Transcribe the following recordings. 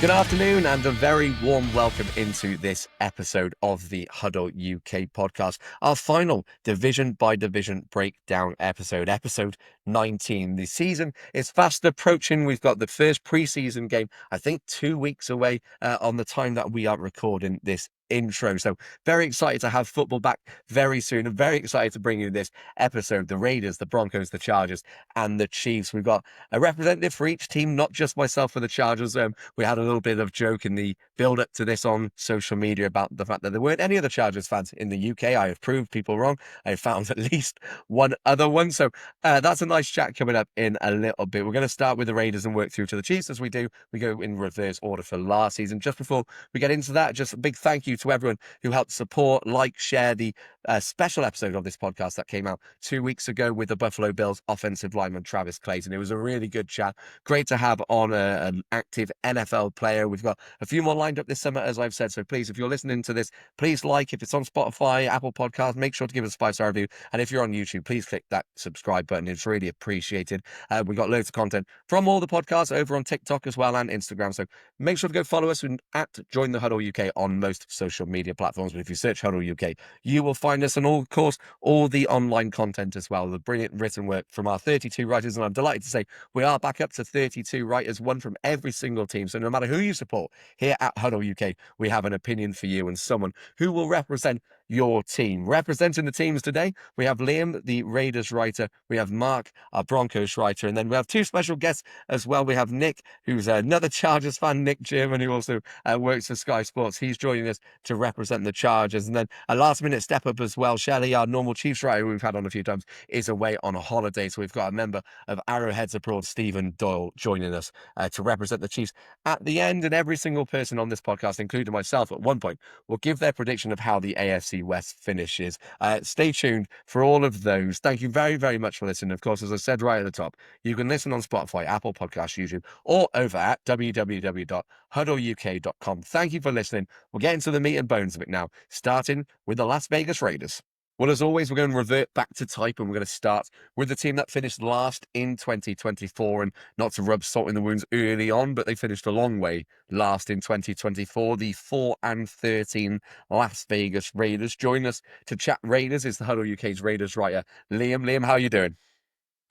Good afternoon and a very warm welcome into this episode of the HuddleUK podcast, our final division by division breakdown episode 19. The season is fast approaching. We've got the first preseason game, I think 2 weeks away on the time that we are recording this intro. So very excited to have football back very soon and very excited to bring you this episode. The Raiders, the Broncos, the Chargers and the Chiefs. We've got a representative for each team, not just myself for the Chargers. We had a little bit of joke in the build up to this on social media about the fact that there weren't any other Chargers fans in the UK. I have proved people wrong. I found at least one other one. So that's a nice chat coming up in a little bit. We're going to start with the Raiders and work through to the Chiefs as we do. We go in reverse order for last season. Just before we get into that, just a big thank you to everyone who helped support, share the special episode of this podcast that came out 2 weeks ago with the Buffalo Bills offensive lineman Travis Clayton. It was a really good chat. Great to have on an active NFL player. We've got a few more lined up this summer, as I've said. So please, if you're listening to this, please if it's on Spotify, Apple Podcasts, make sure to give us a 5-star review. And if you're on YouTube, please click that subscribe button. It's really appreciated. We've got loads of content from all the podcasts over on TikTok as well and Instagram. So make sure to go follow us at Join the Huddle UK on most social media platforms. But if you search Huddle UK, you will find us, and of course, all the online content as well, the brilliant written work from our 32 writers. And I'm delighted to say we are back up to 32 writers, one from every single team. So no matter who you support here at Huddle UK, we have an opinion for you and someone who will represent your team. Representing the teams today, we have Liam, the Raiders writer. We have Mark, our Broncos writer. And then we have two special guests as well. We have Nick, who's another Chargers fan, Nick German, who also works for Sky Sports. He's joining us to represent the Chargers. And then a last-minute step-up as well. Shelley, our normal Chiefs writer who we've had on a few times, is away on a holiday. So we've got a member of Arrowheads Abroad, Stephen Doyle, joining us to represent the Chiefs at the end. And every single person on this podcast, including myself at one point, will give their prediction of how the AFC West finishes. Stay tuned for all of those. Thank you very, very much for listening. Of course, as I said right at the top, you can listen on Spotify, Apple Podcasts, YouTube, or over at www.huddleuk.com. Thank you for listening. We'll get into the meat and bones of it now, starting with the Las Vegas Raiders. Well, as always, we're going to revert back to type, and we're going to start with the team that finished last in 2024. And not to rub salt in the wounds early on, but they finished a long way last in 2024. The 4-13 Las Vegas Raiders. Join us to chat Raiders is the Huddle UK's Raiders writer, Liam. Liam, how are you doing?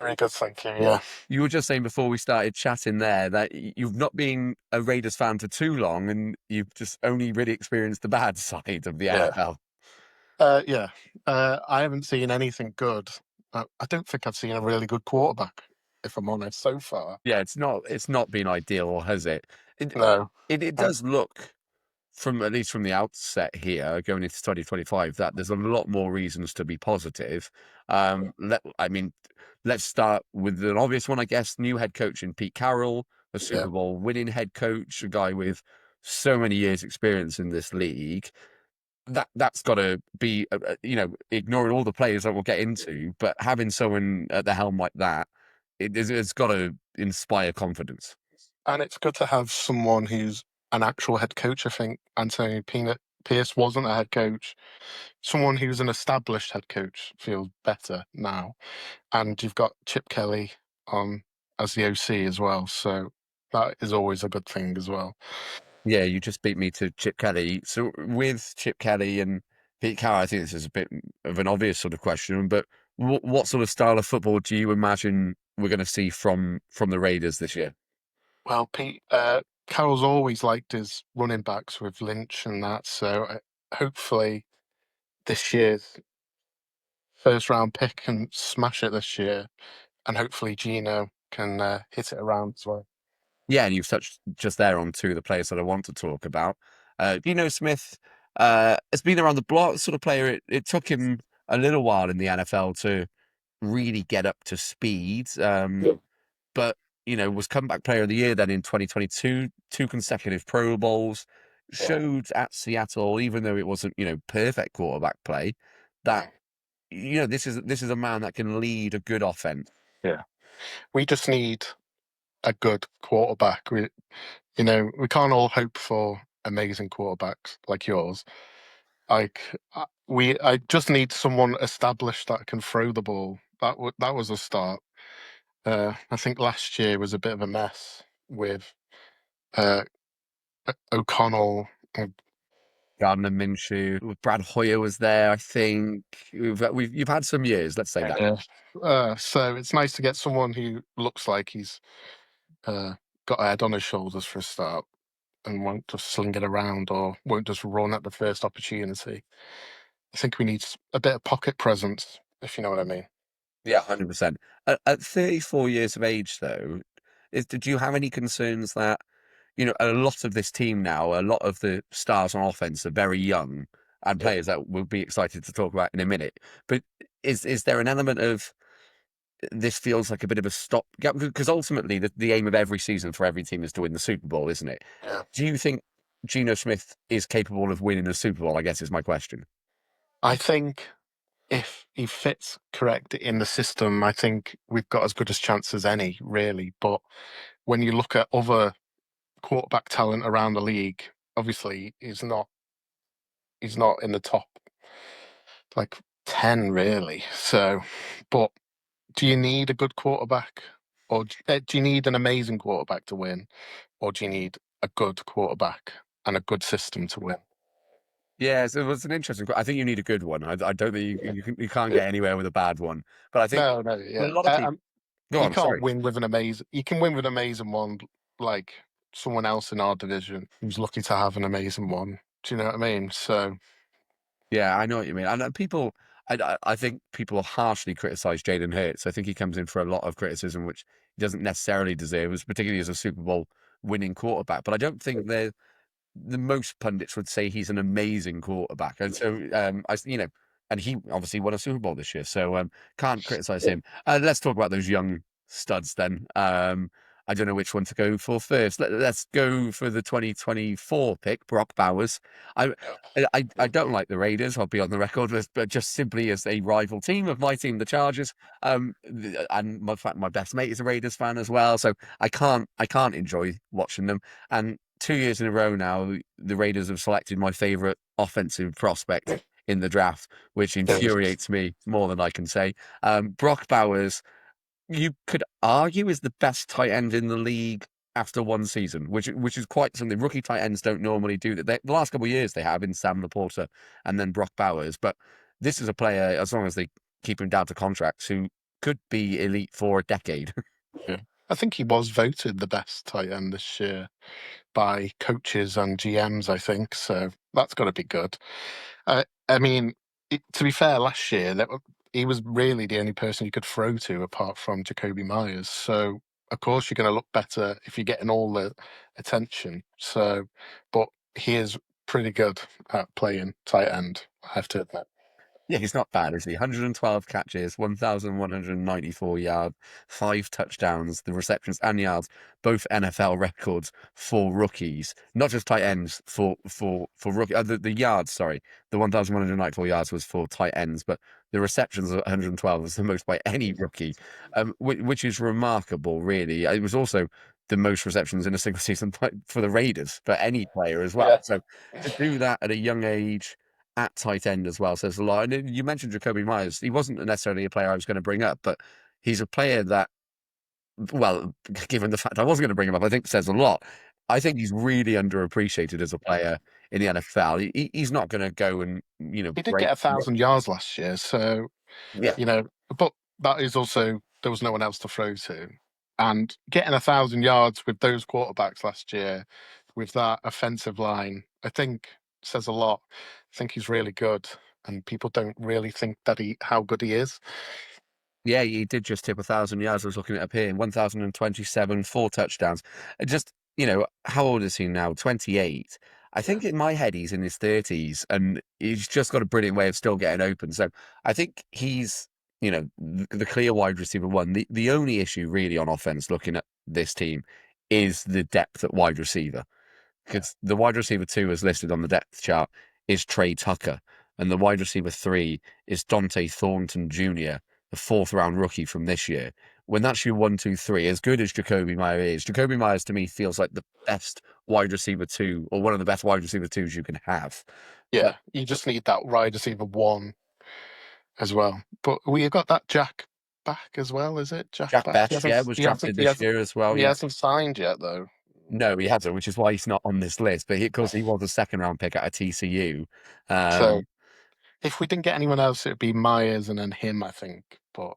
Very good, thank you. Yeah. You were just saying before we started chatting there that you've not been a Raiders fan for too long, and you've just only really experienced the bad side of the NFL. I haven't seen anything good. I don't think I've seen a really good quarterback, if I'm honest, so far. Yeah, it's not been ideal, has it? No. It does look, from at least from the outset here, going into 2025, that there's a lot more reasons to be positive. Let's start with an obvious one, I guess. New head coach in Pete Carroll, a Super Bowl winning head coach, a guy with so many years' experience in this league. That's got to be, ignoring all the players that we'll get into, but having someone at the helm like that, it's got to inspire confidence. And it's good to have someone who's an actual head coach. I think Antonio Pierce wasn't a head coach. Someone who's an established head coach feels better now. And you've got Chip Kelly on as the OC as well. So that is always a good thing as well. Yeah, you just beat me to Chip Kelly. So with Chip Kelly and Pete Carroll, I think this is a bit of an obvious sort of question, but what sort of style of football do you imagine we're going to see from the Raiders this year? Well, Pete Carroll's always liked his running backs with Lynch and that, so hopefully this year's first round pick can smash it this year, and hopefully Gino can hit it around as well. Yeah, and you've touched just there on two of the players that I want to talk about. Geno Smith has been around the block, sort of player. It took him a little while in the NFL to really get up to speed, but was comeback player of the year then in 2022, 2 consecutive Pro Bowls, showed at Seattle, even though it wasn't perfect quarterback play, that this is a man that can lead a good offense. Yeah, we just need a good quarterback. We can't all hope for amazing quarterbacks like yours. I just need someone established that can throw the ball. That was a start. I think last year was a bit of a mess with O'Connell. Gardner Minshew, Brad Hoyer was there, I think. You've had some years, let's say that. Yeah. So it's nice to get someone who looks like he's uh, got a head on his shoulders for a start and won't just sling it around or won't just run at the first opportunity. I think we need a bit of pocket presence, if you know what I mean. Yeah, 100%. At 34 years of age, though, did you have any concerns that, a lot of this team now, a lot of the stars on offense are very young and Yeah. players that we'll be excited to talk about in a minute. But is there an element of this feels like a bit of a stopgap? Because ultimately, the aim of every season for every team is to win the Super Bowl, isn't it? Yeah. Do you think Geno Smith is capable of winning a Super Bowl? I guess is my question. I think if he fits correct in the system, I think we've got as good a chance as any, really. But when you look at other quarterback talent around the league, obviously he's not in the top like 10 really. So, but do you need a good quarterback, or do you need an amazing quarterback to win, or do you need a good quarterback and a good system to win? Yes, it was an interesting. I think you need a good one. I don't think you can't get anywhere with a bad one. But I think No, no, for a yeah. lot of people, go You on. can't Sorry. win with an amazing. You can win with an amazing one, like someone else in our division who's lucky to have an amazing one. Do you know what I mean? So Yeah, I know what you mean. And people, I think people harshly criticize Jalen Hurts. I think he comes in for a lot of criticism, which he doesn't necessarily deserve, particularly as a Super Bowl winning quarterback. But I don't think the most pundits would say he's an amazing quarterback, and so and he obviously won a Super Bowl this year, so can't criticize him. Let's talk about those young studs then. I don't know which one to go for first. Let's go for the 2024 pick, Brock Bowers. I, I don't like the Raiders. I'll be on the record, but just simply as a rival team of my team, the Chargers. And my best mate is a Raiders fan as well, so I can't enjoy watching them. And 2 years in a row now, the Raiders have selected my favorite offensive prospect in the draft, which infuriates me more than I can say. Brock Bowers, you could argue, is the best tight end in the league after one season, which is quite something. Rookie tight ends don't normally do that. The last couple of years they have in Sam Laporta and then Brock Bowers, but this is a player, as long as they keep him down to contracts, who could be elite for a decade. yeah, I think he was voted the best tight end this year by coaches and GMs. I think so. That's got to be good. I mean, to be fair, last year he was really the only person you could throw to apart from Jacoby Myers. So of course you're going to look better if you're getting all the attention. So, but he is pretty good at playing tight end, I have to admit. Yeah, he's not bad, is he? 112 catches, 1,194 yards, 5 touchdowns, the receptions and yards, both NFL records for rookies, not just tight ends, for rookie. The yards, sorry, the 1,194 yards was for tight ends, but the receptions of 112 was the most by any rookie, which is remarkable, really. It was also the most receptions in a single season for the Raiders, for any player as well. Yeah, So to do that at a young age at tight end as well says a lot. And you mentioned Jacoby Myers. He wasn't necessarily a player I was going to bring up, but he's a player that, well, given the fact I wasn't going to bring him up, I think says a lot. I think he's really underappreciated as a player in the NFL. He's not going to go and, he did break. get 1,000 yards last year. So Yeah. you know, but that is also there was no one else to throw to, and getting 1,000 yards with those quarterbacks last year, with that offensive line, I think says a lot. I think he's really good, and people don't really think that he how good he is. Yeah, he did just tip 1,000 yards. I was looking it up here, 1,027, 4 touchdowns. Just, how old is he now? 28. I Yeah, think in my head he's in his 30s, and he's just got a brilliant way of still getting open. So I think he's, the clear wide receiver one. The only issue really on offense looking at this team is the depth at wide receiver, yeah, because the wide receiver two, as listed on the depth chart, is Trey Tucker, and the wide receiver three is Dante Thornton Jr., the fourth round rookie from this year. When that's your 1, 2, 3, as good as Jacoby Myers is, Jacoby Myers to me feels like the best wide receiver two, or one of the best wide receiver twos you can have. But yeah. You just need that wide receiver one as well. But we got that Jack back as well, is it? Jack Jack back. Bech, yeah, was He hasn't. drafted He this hasn't. year as well. He Yeah, hasn't signed yet though. No, he hasn't, which is why he's not on this list. But of course, he was a second-round pick out of TCU. So if we didn't get anyone else, it'd be Myers and then him, I think. But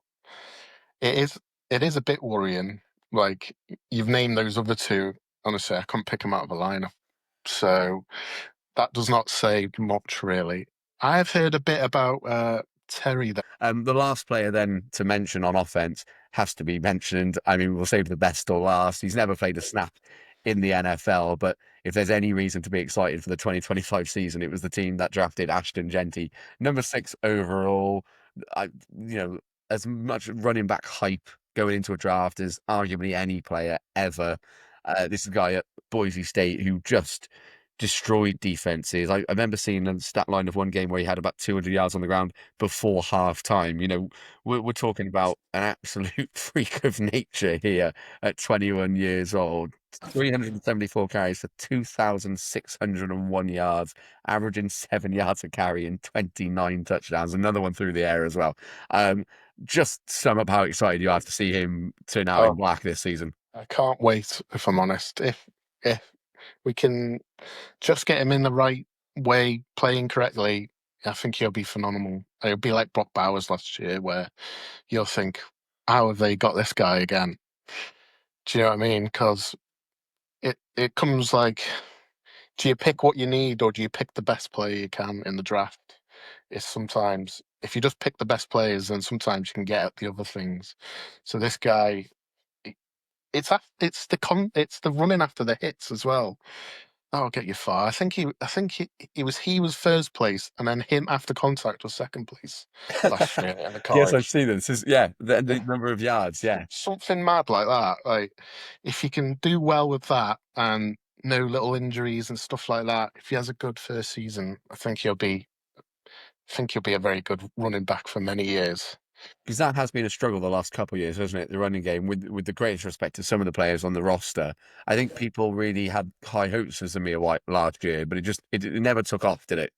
it is it is a bit worrying. Like, you've named those other two. Honestly, I can't pick them out of a lineup. So that does not say much, really. I've heard a bit about Terry. The last player then to mention on offense has to be mentioned. I mean, we'll save the best till last. He's never played a snap in the NFL, but if there's any reason to be excited for the 2025 season, it was the team that drafted Ashton Genty, number 6 overall. I, you know, as much running back hype going into a draft as arguably any player ever. This is a guy at Boise State who just destroyed defenses. I remember seeing a stat line of one game where he had about 200 yards on the ground before half time. We're talking about an absolute freak of nature here at 21 years old. 374 carries for 2,601 yards, averaging 7 yards a carry and 29 touchdowns. Another one through the air as well. Just sum up how excited you are to see him turn out in black this season. I can't wait, if I'm honest. If we can just get him in the right way, playing correctly, I think he'll be phenomenal. It'll be like Brock Bowers last year, where you'll think, how have they got this guy again? Do you know what I mean? Because it comes like, do you pick what you need or do you pick the best player you can in the draft? It's sometimes, if you just pick the best players, then sometimes you can get at the other things. So this guy, it's the running after the hits as well. That'll get you far. I think he was first place, and then him after contact was second place last year in the Yes, I've college. seen this. The number of yards. Yeah. Something mad like that. Like, if you can do well with that and no little injuries and stuff like that, if he has a good first season, I think he'll be a very good running back for many years. Because that has been a struggle the last couple of years, hasn't it? The running game, with the greatest respect to some of the players on the roster. I think people really had high hopes for Zamir White last year, but it never took off, did it?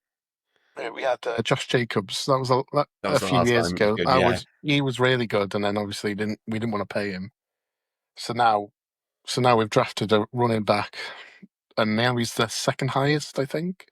We had Josh Jacobs. That was That a was the few last years time. It was ago. good, yeah. He was really good, and then obviously we didn't want to pay him. So now we've drafted a running back, and now he's the second highest, I think,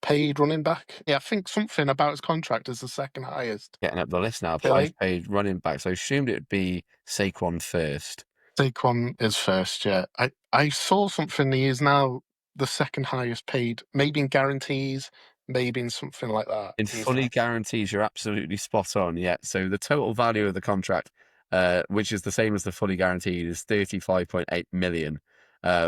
paid running back. Yeah, I think something about his contract is the second highest. Getting up the list now. Really? Highest paid running back. So I assumed it would be Saquon first. Saquon is first, yeah. I saw something he is now the second highest paid, maybe in guarantees, maybe in something like that. In fully guarantees, you're absolutely spot on. Yeah. So the total value of the contract, which is the same as the fully guaranteed, is 35.8 million,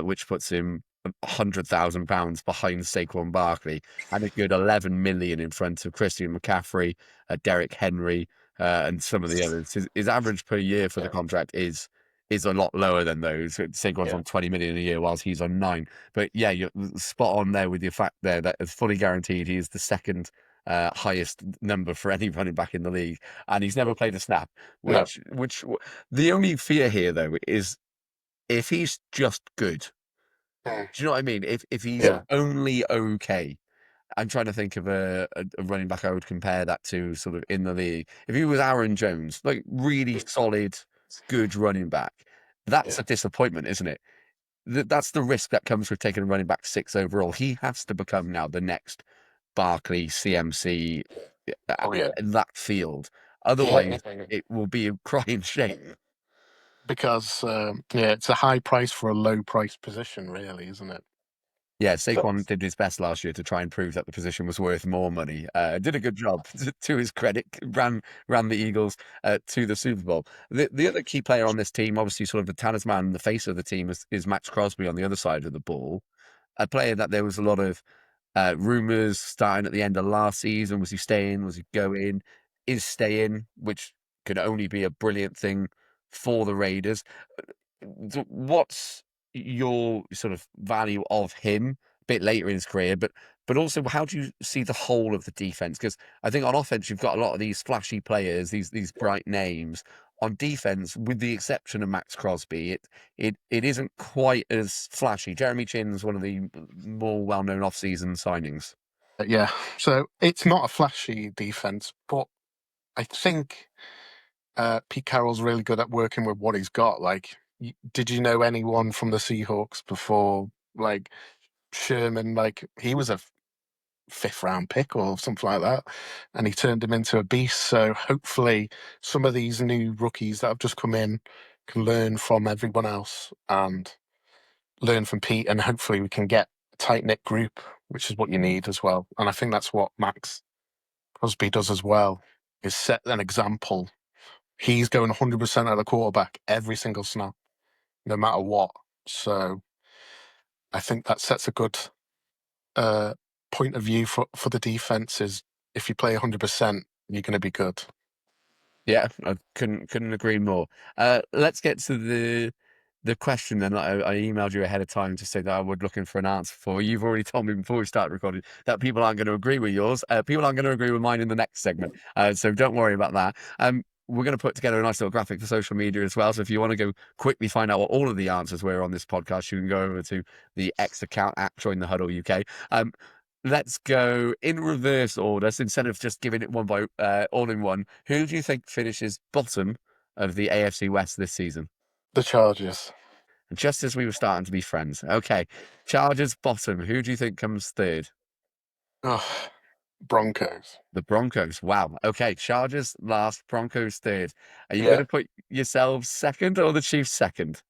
which puts him £100,000 behind Saquon Barkley and a good 11 million in front of Christian McCaffrey, Derek Henry, and some of the others. His average per year for the contract is a lot lower than those. Saquon's on 20 million a year, whilst he's on 9. But yeah, you're spot on there with your fact there that it's fully guaranteed. He is the second highest number for any running back in the league, and he's never played a snap. No. Which the only fear here though is if he's just good. Mm. Do you know what I mean? If he's only okay. I'm trying to think of a running back I would compare that to sort of in the league. If he was Aaron Jones, like really solid, good running back, that's a disappointment, isn't it? That's the risk that comes with taking a running back 6 overall. He has to become now the next Barkley, CMC, in that field. Otherwise, it will be a crying shame. Because it's a high price for a low price position, really, isn't it? Yeah, Saquon did his best last year to try and prove that the position was worth more money. Did a good job, to his credit. Ran the Eagles to the Super Bowl. The other key player on this team, obviously, sort of the talisman, the face of the team, is Max Crosby on the other side of the ball. A player that there was a lot of rumors starting at the end of last season. Was he staying? Was he going? Is staying, which could only be a brilliant thing for the Raiders. What's your sort of value of him a bit later in his career, but also how do you see the whole of the defense? Because I think on offense you've got a lot of these flashy players, these bright names. On defense, with the exception of Max Crosby, it isn't quite as flashy. Jeremy Chinn's one of the more well-known off-season signings. Yeah, so it's not a flashy defense, but I think Pete Carroll's really good at working with what he's got. Like, did you know anyone from the Seahawks before? Like Sherman, like he was a fifth round pick or something like that, and he turned him into a beast. So hopefully, some of these new rookies that have just come in can learn from everyone else and learn from Pete, and hopefully we can get a tight knit group, which is what you need as well. And I think that's what Max Crosby does as well, is set an example. He's going 100% at the quarterback every single snap, no matter what. So I think that sets a good uh, point of view for the defense. Is if you play 100%, you're going to be good. Yeah, I couldn't agree more. Let's get to the question then. I emailed you ahead of time to say that I was looking for an answer for. You've already told me before we started recording that people aren't going to agree with yours. People aren't going to agree with mine in the next segment. So don't worry about that. We're going to put together a nice little graphic for social media as well. So if you want to go quickly find out what all of the answers were on this podcast, you can go over to the X account at Join the Huddle UK. Let's go in reverse order. So instead of just giving it one by all in one, who do you think finishes bottom of the AFC West this season? The Chargers. Just as we were starting to be friends. Okay. Chargers bottom. Who do you think comes third? Oh, Broncos. The Broncos. Wow. Okay. Chargers last, Broncos third. Are you going Yeah. to put yourselves second or the Chiefs second?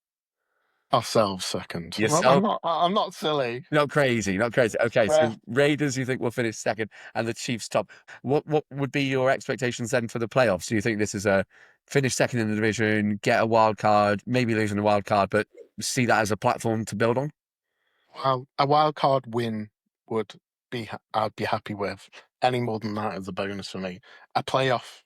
Ourselves second. Well, Yourself? I'm not silly. Not crazy, not crazy. Okay, Fair. so Raiders, you think will finish second, and the Chiefs top. What would be your expectations then for the playoffs? Do you think this is a finish second in the division, get a wild card, maybe losing a wild card, but see that as a platform to build on? Well, a wild card win would I'd be happy with. Any more than that is a bonus for me. A playoff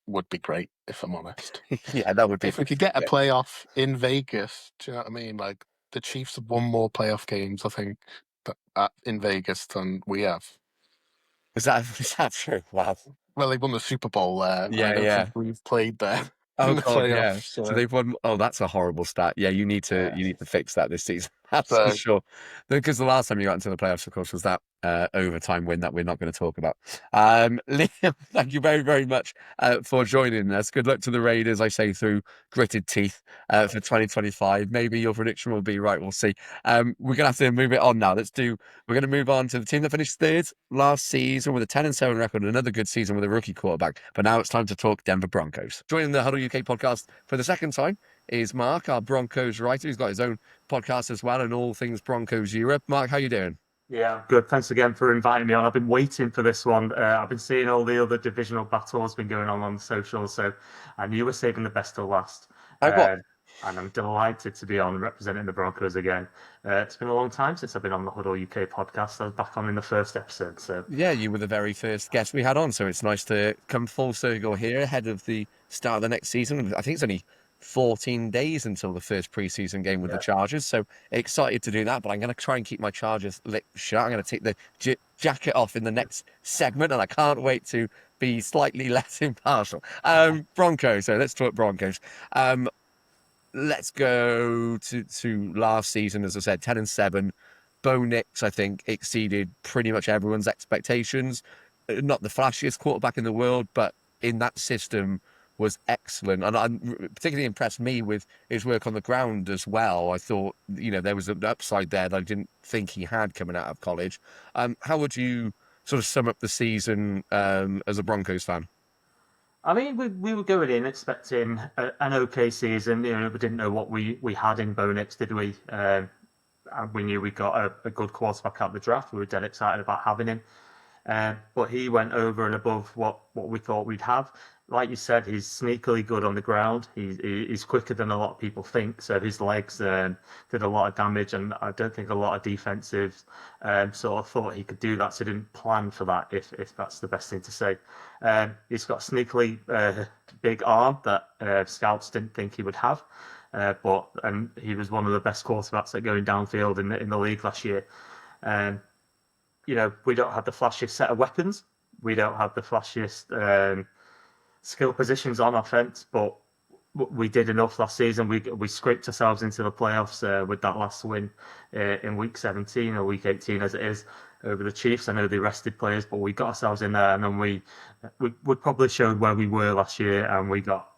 would be great, if I'm honest. Yeah, that would be. If we could get a playoff in Vegas, do you know what I mean? Like the Chiefs have won more playoff games, I think, in Vegas than we have. Is that true? Wow. Well, they won the Super Bowl there. I Yeah, don't yeah. think we've played there Oh in the God, yeah. playoffs. So So, they've won. Oh, that's a horrible stat. Yeah, yeah. you need to fix that this season. That's for So sure. Because the last time you got into the playoffs, of course, was that overtime win that we're not going to talk about. Liam, thank you very, very much for joining us. Good luck to the Raiders, I say, through gritted teeth for 2025. Maybe your prediction will be right. We'll see. We're gonna have to move it on now. We're going to move on to the team that finished third last season with a 10-7 record and another good season with a rookie quarterback. But now it's time to talk Denver Broncos. Joining the Huddle UK podcast for the second time is Mark, our Broncos writer. He's got his own podcast as well and all things Broncos Europe. Mark, how you doing? Yeah, good. Thanks again for inviting me on. I've been waiting for this one. I've been seeing all the other divisional battles been going on the socials, so I knew we're saving the best till last. What? And I'm delighted to be on representing the Broncos again. It's been a long time since I've been on the Huddle UK podcast. I was back on in the first episode. So Yeah, you were the very first guest we had on, so it's nice to come full circle here ahead of the start of the next season. I think it's only 14 days until the first preseason game with the Chargers, so excited to do that. But I'm going to try and keep my Chargers lit shut. I'm going to take the jacket off in the next segment, and I can't wait to be slightly less impartial. Broncos. So let's talk Broncos. Let's go to last season, as I said, 10-7. Bo Nix, I think, exceeded pretty much everyone's expectations. Not the flashiest quarterback in the world, but in that system was excellent. And particularly impressed me with his work on the ground as well. I thought, there was an upside there that I didn't think he had coming out of college. How would you sort of sum up the season as a Broncos fan? I mean, we were going in expecting an okay season. We didn't know what we had in Bo Nix, did we? And we knew we got a good quarterback out of the draft. We were dead excited about having him. But he went over and above what we thought we'd have. Like you said, he's sneakily good on the ground. He's quicker than a lot of people think. So his legs did a lot of damage, and I don't think a lot of defensives sort of thought he could do that. So didn't plan for that, if that's the best thing to say. He's got a sneakily big arm that scouts didn't think he would have. And he was one of the best quarterbacks at going downfield in the league last year. We don't have the flashiest set of weapons. We don't have the flashiest skill positions on offense, but we did enough last season. We scraped ourselves into the playoffs with that last win in week 17 or week 18 as it is over the Chiefs. I know they rested players, but we got ourselves in there, and then we probably showed where we were last year, and we got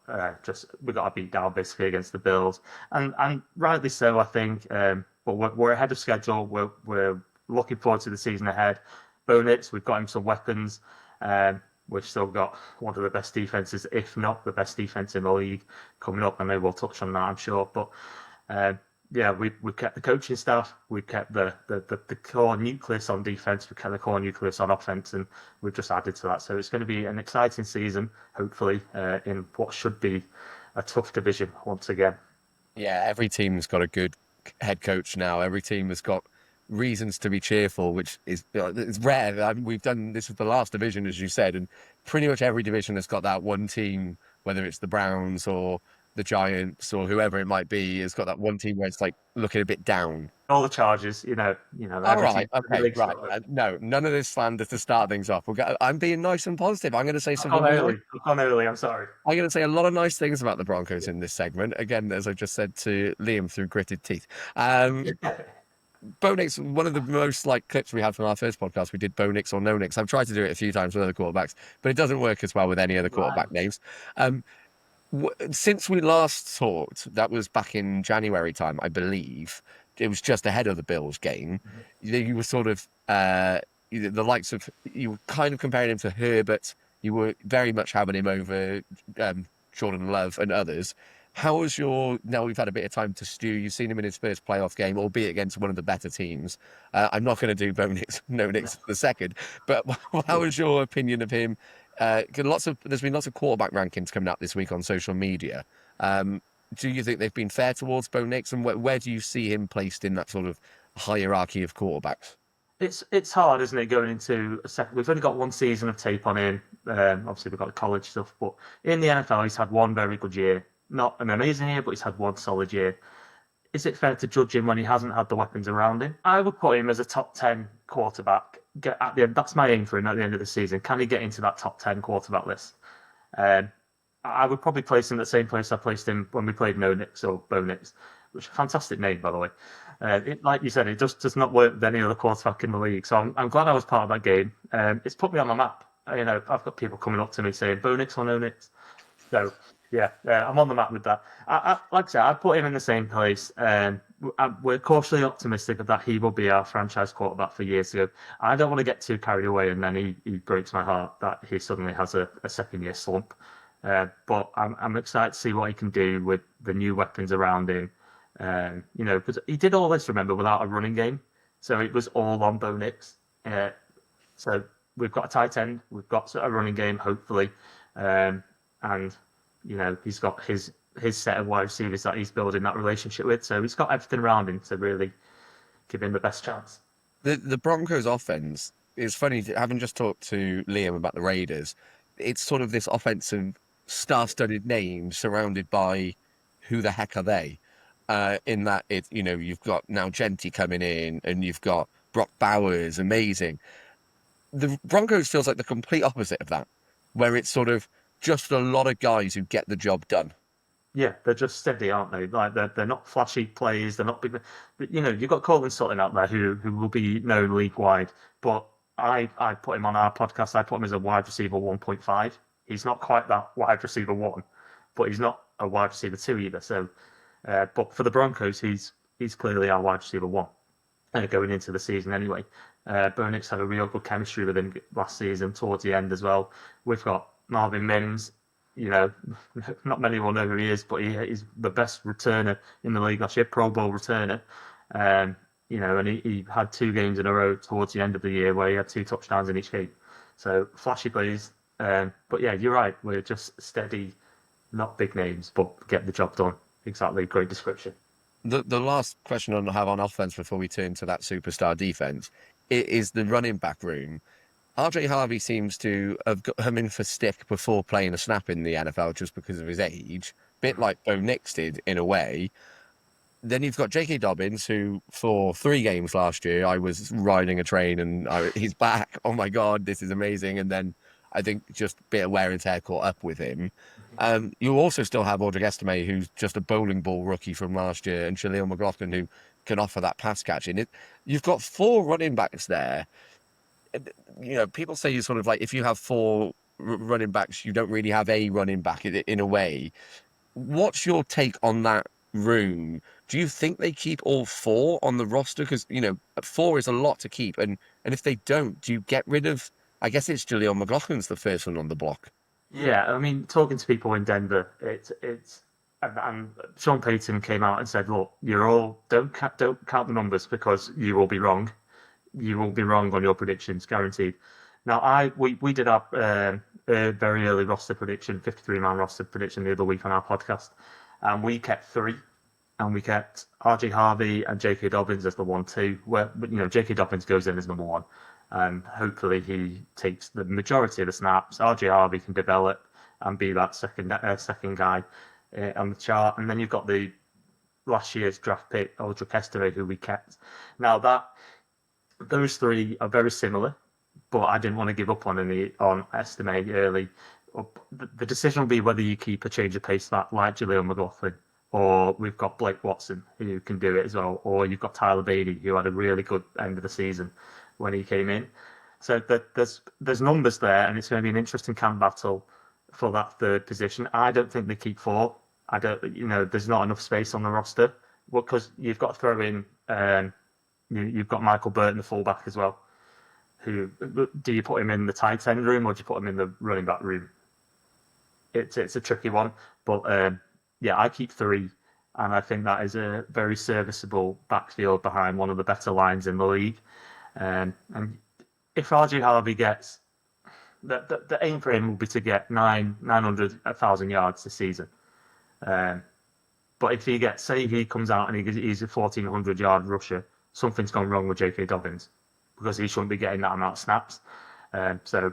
we got a beat down basically against the Bills, and rightly so, I think. But we're ahead of schedule. We're looking forward to the season ahead. Bo Nix, we've got him some weapons. We've still got one of the best defenses, if not the best defense in the league, coming up. I know we'll touch on that, I'm sure. But yeah, we've kept the coaching staff, we've kept the core nucleus on defense, we've kept the core nucleus on offense, and we've just added to that. So it's going to be an exciting season, hopefully, in what should be a tough division once again. Yeah, every team's got a good head coach now. Every team has got reasons to be cheerful, which is it's rare. I mean, we've done this with the last division, as you said, and pretty much every division has got that one team, whether it's the Browns or the Giants or whoever it might be, has got that one team where it's like looking a bit down. All the Chargers, All right, okay, right. No, none of this slander to start things off. I'm being nice and positive. I'm going to say something. I've gone early. I'm sorry. I'm going to say a lot of nice things about the Broncos in this segment. Again, as I just said to Liam through gritted teeth. Bo Nix, one of the most like clips we had from our first podcast, we did Bo Nix or no Nix. I've tried to do it a few times with other quarterbacks, but it doesn't work as well with any other quarterback names. Since we last talked, that was back in January time, I believe. It was just ahead of the Bills game. You were sort of the likes of, you were kind of comparing him to Herbert. You were very much having him over Jordan Love and others. How was now we've had a bit of time to stew, you've seen him in his first playoff game, albeit against one of the better teams. I'm not going to do Bo Nix, no Nix for the second, but how was your opinion of him? There's been lots of quarterback rankings coming out this week on social media. Do you think they've been fair towards Bo Nix, and where do you see him placed in that sort of hierarchy of quarterbacks? It's hard, isn't it, going into a second? We've only got one season of tape on him. Obviously, we've got the college stuff, but in the NFL, he's had one very good year. Not an amazing year, but he's had one solid year. Is it fair to judge him when he hasn't had the weapons around him? I would put him as a top 10 quarterback. At the end, that's my aim for him at the end of the season. Can he get into that top 10 quarterback list? I would probably place him in the same place I placed him when we played No Nix or Bo Nix, which is a fantastic name, by the way. Like you said, it just does not work with any other quarterback in the league. So I'm glad I was part of that game. It's put me on the map. I've got people coming up to me saying Bo Nix or No Nix. So yeah, I'm on the map with that. Like I said, I put him in the same place. We're cautiously optimistic that he will be our franchise quarterback for years to go. I don't want to get too carried away, and then he breaks my heart that he suddenly has a second year slump. But I'm excited to see what he can do with the new weapons around him. Because he did all this, remember, without a running game. So it was all on Bo Nix. So we've got a tight end, we've got a running game, hopefully. And he's got his set of wide receivers that he's building that relationship with. So he's got everything around him to really give him the best chance. The Broncos offense is funny, having just talked to Liam about the Raiders. It's sort of this offensive star-studded name surrounded by who the heck are they? In that you've got now Genty coming in and you've got Brock Bowers, amazing. The Broncos feels like the complete opposite of that, where it's sort of just a lot of guys who get the job done. Yeah, they're just steady, aren't they? Like they're not flashy plays, they're not big. But you've got Colin Sutton out there who will be known league wide. But I put him on our podcast. I put him as a wide receiver 1.5. He's not quite that wide receiver 1, but he's not a wide receiver 2 either. So, but for the Broncos, he's clearly our wide receiver 1 going into the season anyway. Bo Nix had a real good chemistry with him last season towards the end as well. We've got Marvin Mims. Not many will know who he is, but he's the best returner in the league last year, Pro Bowl returner. And he had 2 games in a row towards the end of the year where he had 2 touchdowns in each game. So flashy plays. But yeah, you're right. We're just steady, not big names, but get the job done. Exactly. Great description. The last question I have on offense before we turn to that superstar defense is the running back room. RJ Harvey seems to have come in for stick before playing a snap in the NFL just because of his age, bit like Bo Nix did in a way. Then you've got J.K. Dobbins, who for 3 games last year, I was riding a train and he's back. Oh my God, this is amazing. And then I think just a bit of wear and tear caught up with him. You also still have Audric Estime, who's just a bowling ball rookie from last year, and Shaleel McLaughlin, who can offer that pass catching. You've got 4 running backs there. People say you sort of like, if you have 4 running backs. You don't really have a running back in a way. What's your take on that room? Do you think they keep all four on the roster? Because, four is a lot to keep. And if they don't, do you get rid of, I guess it's Jaleel McLaughlin's the first one on the block. Yeah, I mean, talking to people in Denver, and Sean Payton came out and said, "Look, you're all don't count the numbers because you will be wrong. You will be wrong on your predictions, guaranteed." Now, we did our very early roster prediction, 53-man roster prediction the other week on our podcast, and we kept three, and we kept RJ Harvey and J.K. Dobbins as the 1-2. Where J.K. Dobbins goes in as number one. Hopefully he takes the majority of the snaps. RJ Harvey can develop and be that second guy on the chart. And then you've got the last year's draft pick, Aldrich Estime, who we kept. Now those three are very similar, but I didn't want to give up on Estime early. The decision will be whether you keep a change of pace like Jaleel McLaughlin, or we've got Blake Watson who can do it as well, or you've got Tyler Beatty who had a really good end of the season when he came in. So there's numbers there, and it's going to be an interesting camp battle for that third position. I don't think they keep four. There's not enough space on the roster because you've got to throw in. You've got Michael Burton, the fullback, as well. Who do you put him in the tight end room or do you put him in the running back room? It's a tricky one, but I keep three, and I think that is a very serviceable backfield behind one of the better lines in the league. And if RJ Harvey gets the aim for him will be to get 900,000 yards this season. But if he comes out and he's a 1,400 yard rusher, something's gone wrong with J.K. Dobbins because he shouldn't be getting that amount of snaps. So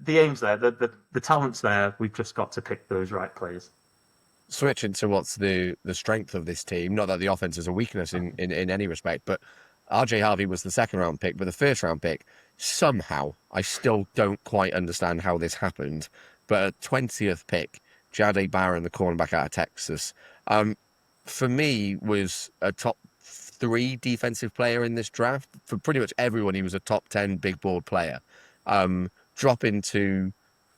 the aim's there, the talent's there. We've just got to pick those right players. Switching to what's the strength of this team, not that the offense is a weakness in any respect, but RJ Harvey was the second round pick, but the first round pick, somehow, I still don't quite understand how this happened, but a 20th pick, Jahdae Barron, the cornerback out of Texas, for me was a top 3 defensive player in this draft. For pretty much everyone, he was a top 10 big board player. Dropping to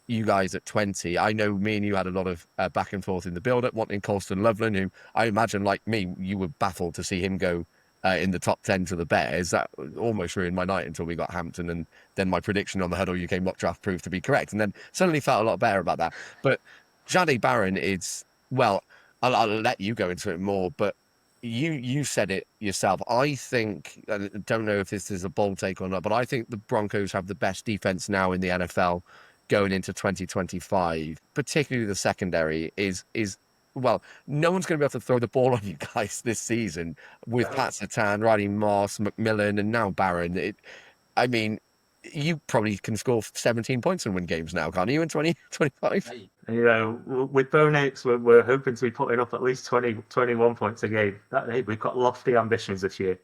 you guys at 20, I know me and you had a lot of back and forth in the build-up, wanting Colston Loveland, who I imagine, like me, you were baffled to see him go in the top 10 to the Bears. That almost ruined my night until we got Hampton, and then my prediction on the HuddleUK mock draft proved to be correct, and then suddenly felt a lot better about that. But Jahdae Barron is, well, I'll let you go into it more, but you said it yourself. I think, I don't know if this is a bold take or not, but I think the Broncos have the best defense now in the NFL going into 2025, particularly the secondary is well, no one's going to be able to throw the ball on you guys this season with Pat Surtain, Riley Moss, McMillan, and now Barron. I mean, you probably can score 17 points and win games now, can't you, in 2025? With Bo Nix, we're hoping to be putting up at least 21 points a game. We've got lofty ambitions this year.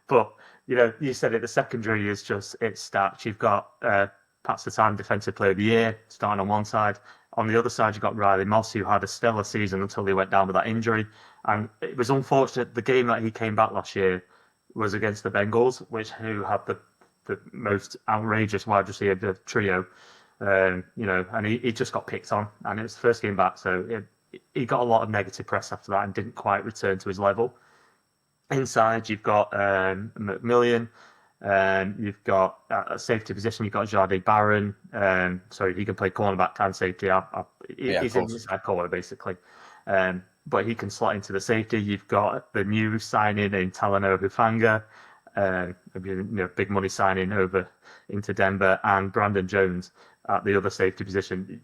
But, you said it, the secondary is just, it's stacked. You've got Pat Surtain, Defensive Player of the Year, starting on one side. On the other side, you've got Riley Moss, who had a stellar season until he went down with that injury. And it was unfortunate. The game that he came back last year was against the Bengals, who had the most outrageous wide receiver trio. And he just got picked on. And it was the first game back, so he got a lot of negative press after that and didn't quite return to his level. Inside, you've got McMillan. You've got a safety position. You've got Jahdae Barron. He can play cornerback and safety. He's an inside corner basically, but he can slot into the safety. You've got the new signing in Talanoa Hufanga, big money signing over into Denver, and Brandon Jones at the other safety position.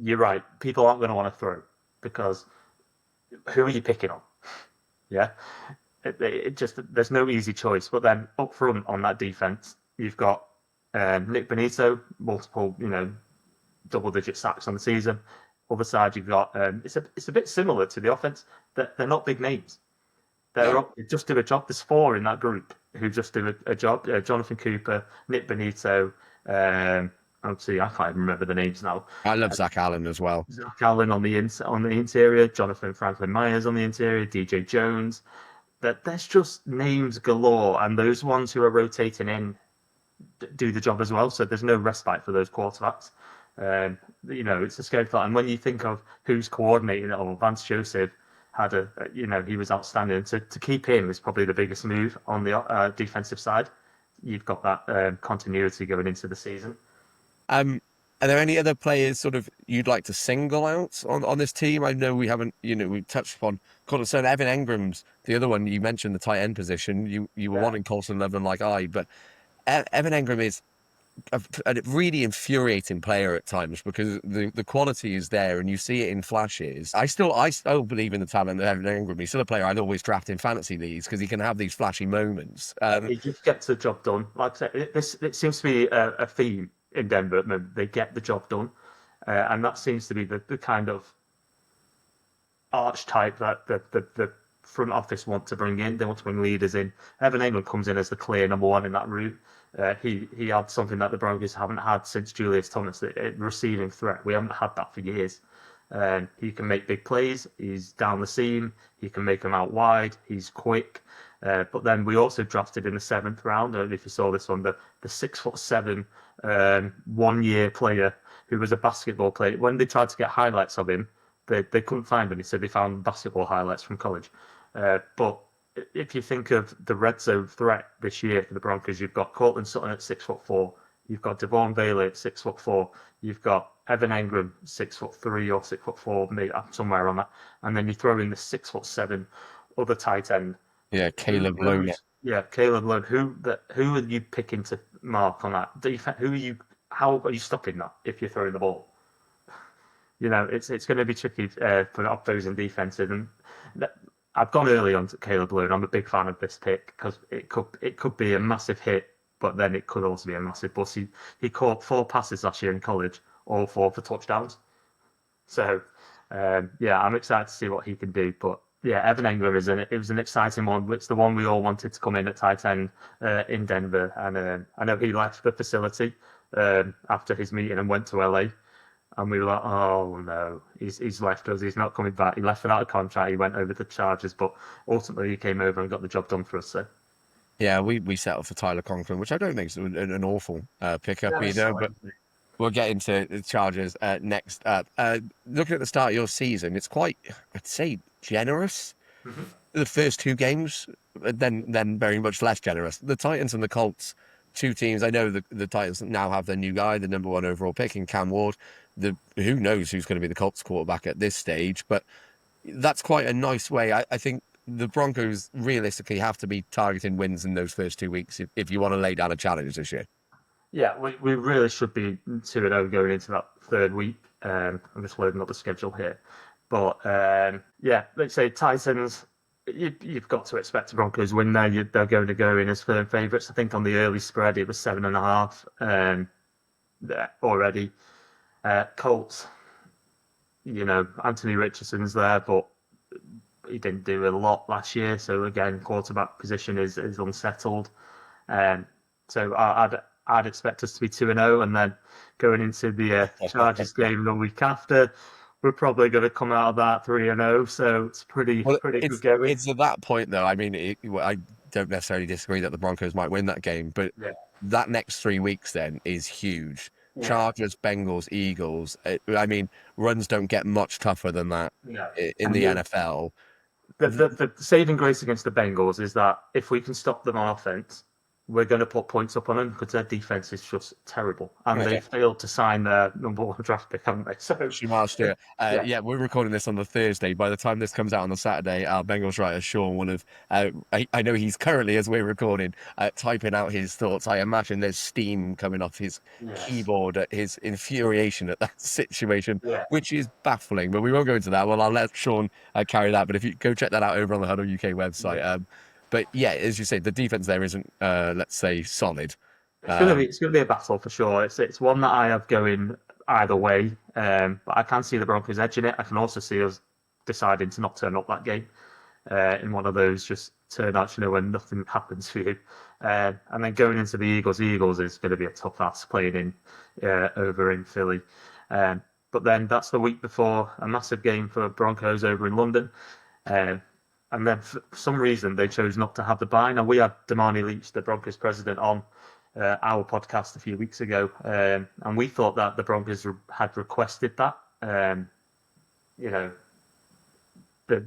You're right. People aren't going to want to throw because who are you picking on? Yeah. It just, there's no easy choice. But then up front on that defense, you've got Nick Benito, multiple, double-digit sacks on the season. Other side, you've got it's a bit similar to the offense. They're not big names. They just do a job. There's 4 in that group who just do a job. Jonathan Cooper, Nick Benito. Obviously, I can't even remember the names now. I love Zach Allen as well. Zach Allen on the interior. Jonathan Franklin Myers on the interior. DJ Jones. That there's just names galore, and those ones who are rotating in do the job as well. So there's no respite for those quarterbacks. It's a scary thought. And when you think of who's coordinating it all, Vance Joseph had he was outstanding. To keep him is probably the biggest move on the defensive side. You've got that continuity going into the season. Are there any other players sort of you'd like to single out on this team? I know we haven't, we touched upon Colson. Evan Engram's the other one. You mentioned the tight end position. You were wanting Colson Loveland like but Evan Engram is a really infuriating player at times because the quality is there and you see it in flashes. I still believe in the talent of Evan Engram. He's still a player I'd always draft in fantasy leagues because he can have these flashy moments. He just gets the job done. Like I said, it seems to be a theme in Denver at the moment. They get the job done, and that seems to be the kind of archetype that the front office want to bring in. They want to bring leaders in. Evan Engram comes in as the clear number one in that room. He had something that the Broncos haven't had since Julius Thomas, the receiving threat. We haven't had that for years. He can make big plays. He's down the seam. He can make them out wide. He's quick. But then we also drafted in the 7th round. I don't know if you saw this one, the 6'7" 1-year player who was a basketball player. When they tried to get highlights of him, they couldn't find any, so they found basketball highlights from college. But if you think of the red zone threat this year for the Broncos, you've got Cortland Sutton at 6'4", you've got Devon Bailey at 6'4", you've got Evan Engram 6'3" or 6'4", maybe somewhere on that, and then you throw in the 6'7" other tight end. Yeah, Caleb Lowe. Yeah, Caleb Lowe. Who are you picking to mark on that defense? How are you stopping that if you're throwing the ball? It's going to be tricky for opposing defenses. And I've gone early on to Caleb Lowe. I'm a big fan of this pick because it could be a massive hit, but then it could also be a massive bust. He caught 4 passes last year in college, all 4 for touchdowns. So I'm excited to see what he can do. But yeah, Evan Engram it was an exciting one. It's the one we all wanted to come in at tight end in Denver, and I know he left the facility after his meeting and went to LA. And we were like, oh no, he's left us. He's not coming back. He left without a contract. He went over to the Chargers, but ultimately he came over and got the job done for us. So yeah, we settled for Tyler Conklin, which I don't think is an awful pickup but we'll get into the Chargers next up. Looking at the start of your season, it's quite, I'd say, generous. Mm-hmm. The first 2 games, then very much less generous. The Titans and the Colts, 2 teams. I know the Titans now have their new guy, the number 1 overall pick in Cam Ward. Who knows who's going to be the Colts quarterback at this stage, but that's quite a nice way. I think the Broncos realistically have to be targeting wins in those first 2 weeks if you want to lay down a challenge this year. Yeah, we really should be 2-0 going into that 3rd week. I'm just loading up the schedule here. But let's say Titans, you've got to expect the Broncos win there. They're going to go in as firm favourites. I think on the early spread it was 7.5 already. Colts, Anthony Richardson's there, but he didn't do a lot last year. So again, quarterback position is unsettled. So I'd expect us to be 2-0, and then going into the Chargers game the week after, we're probably going to come out of that 3-0. So it's pretty good going. It's at that point, though. I mean, I don't necessarily disagree that the Broncos might win that game, but that next 3 weeks then is huge. Yeah. Chargers, Bengals, Eagles. I mean, runs don't get much tougher than that in the NFL. The saving grace against the Bengals is that if we can stop them on offense, we're going to put points up on them because their defense is just terrible. And they failed to sign their number 1 draft pick, haven't they? So Shemar Stewart. We're recording this on the Thursday. By the time this comes out on the Saturday, our Bengals writer, Sean, I know he's currently, as we're recording, typing out his thoughts. I imagine there's steam coming off his keyboard at his infuriation at that situation, which is baffling. But we won't go into that. Well, I'll let Sean carry that. But if you go check that out over on the HuddleUK website. But yeah, as you say, the defense there isn't, let's say, solid. It's going to be a battle for sure. It's one that I have going either way, but I can see the Broncos edging it. I can also see us deciding to not turn up that game in one of those just turn out, when nothing happens for you. And then going into the Eagles is going to be a tough ask playing over in Philly. But then that's the week before a massive game for Broncos over in London. And then for some reason they chose not to have the bye. Now we had Damani Leach, the Broncos president, on our podcast a few weeks ago, and we thought that the Broncos had requested that, you know,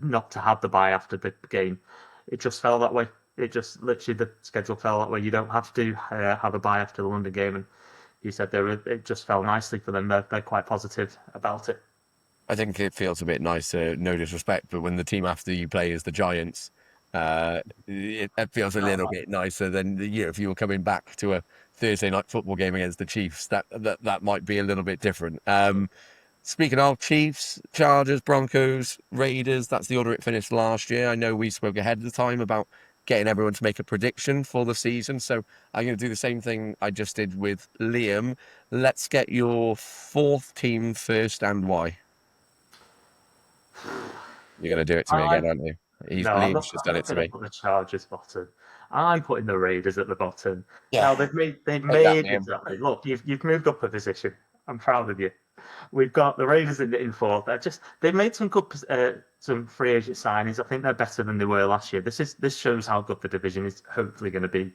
not to have the bye after the game. It just fell that way. It just literally the schedule fell that way. You don't have to have a bye after the London game, and he said it just fell nicely for them. They're quite positive about it. I think it feels a bit nicer, no disrespect, but when the team after you play is the Giants, it feels a little bit nicer than if you were coming back to a Thursday night football game against the Chiefs. That might be a little bit different. Speaking of Chiefs, Chargers, Broncos, Raiders, that's the order it finished last year. I know we spoke ahead of the time about getting everyone to make a prediction for the season, so I'm going to do the same thing I just did with Liam. Let's get your fourth team first and why. You're going to do it to me again, aren't you? Liam's just done it to me. Put the Chargers bottom. I'm putting the Raiders at the bottom. Yeah. Now they've made exactly. Look, you've moved up a position. I'm proud of you. We've got the Raiders in fourth. They've made some good some free agent signings. I think they're better than they were last year. This shows how good the division is hopefully going to be.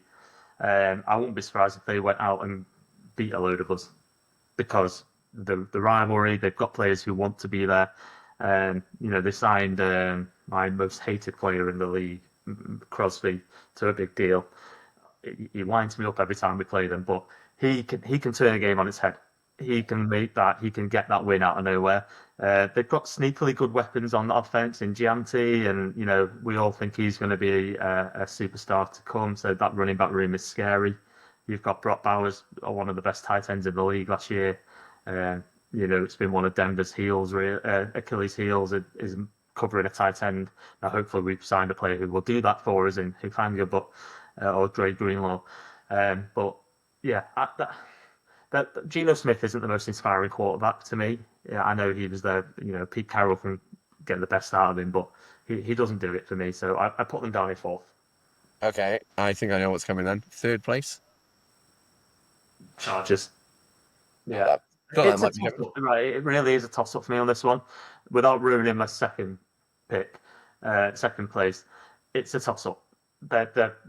I wouldn't be surprised if they went out and beat a load of us because the rivalry. They've got players who want to be there. They signed my most hated player in the league, Crosby, to a big deal. He winds me up every time we play them, but he can turn a game on its head. He can get that win out of nowhere. They've got sneakily good weapons on the offense in Gianti, and we all think he's going to be a superstar to come. So that running back room is scary. You've got Brock Bowers, one of the best tight ends in the league last year. It's been one of Denver's Achilles' heels is covering a tight end. Now, hopefully, we've signed a player who will do that for us in Hufanga, or Dre Greenlaw. But yeah, that Geno Smith isn't the most inspiring quarterback to me. Yeah, I know he was there. Pete Carroll can get the best out of him, but he doesn't do it for me. So I put them down in fourth. Okay, I think I know what's coming then. Third place. Chargers. Yeah. It's a toss-up, right? It really is a toss-up for me on this one. Without ruining my second place, it's a toss-up.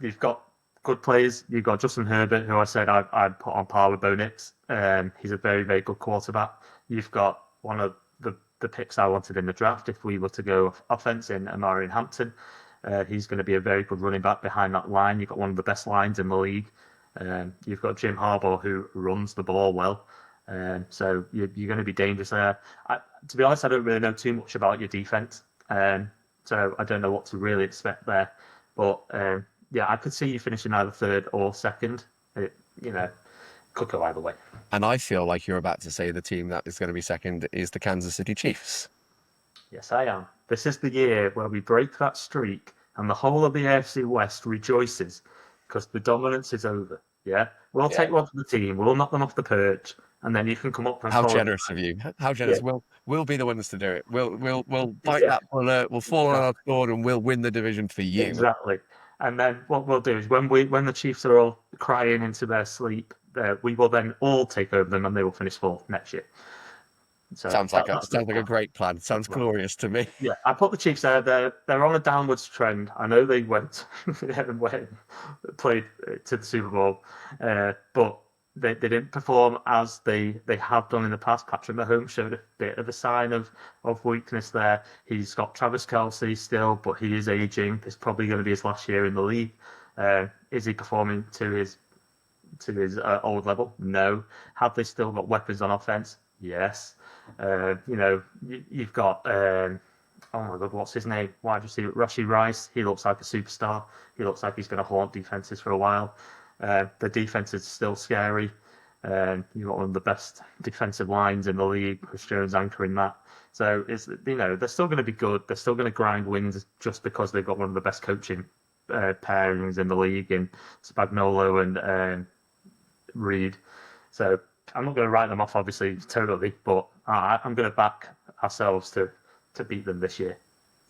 You've got good players. You've got Justin Herbert, who I said I'd put on par with Bo Nix. He's a very, very good quarterback. You've got one of the picks I wanted in the draft if we were to go offense in Amarian Hampton. He's going to be a very good running back behind that line. You've got one of the best lines in the league. You've got Jim Harbaugh, who runs the ball well. So you're going to be dangerous there. To be honest, I don't really know too much about your defense, so I don't know what to really expect there. But I could see you finishing either third or second. It could go either way. And I feel like you're about to say the team that is going to be second is the Kansas City Chiefs. Yes, I am. This is the year where we break that streak, and the whole of the AFC West rejoices because the dominance is over. Yeah, we'll take one for the team. We'll knock them off the perch. And then you can come up and how generous of you! How generous! Yeah. We'll be the ones to do it. We'll bite that bullet. We'll fall on our sword and we'll win the division for you. Exactly. And then what we'll do is when the Chiefs are all crying into their sleep, we will then all take over them and they will finish fourth next year. So sounds like a great plan. Sounds glorious to me. Yeah, I put the Chiefs there. They're on a downwards trend. I know they went and played to the Super Bowl, but they didn't perform as they have done in the past. Patrick Mahomes showed a bit of a sign of weakness there. He's got Travis Kelce still, but he is aging. It's probably going to be his last year in the league. Is he performing to his old level? No. Have they still got weapons on offense? Yes. You've got oh my God, what's his name? Wide receiver Rashee Rice. He looks like a superstar. He looks like he's going to haunt defenses for a while. The defense is still scary. You've got one of the best defensive lines in the league, Chris Jones anchoring that. So they're still going to be good. They're still going to grind wins just because they've got one of the best coaching pairings in the league in Spagnuolo and Reed. So I'm not going to write them off, obviously, totally, but I'm going to back ourselves to beat them this year.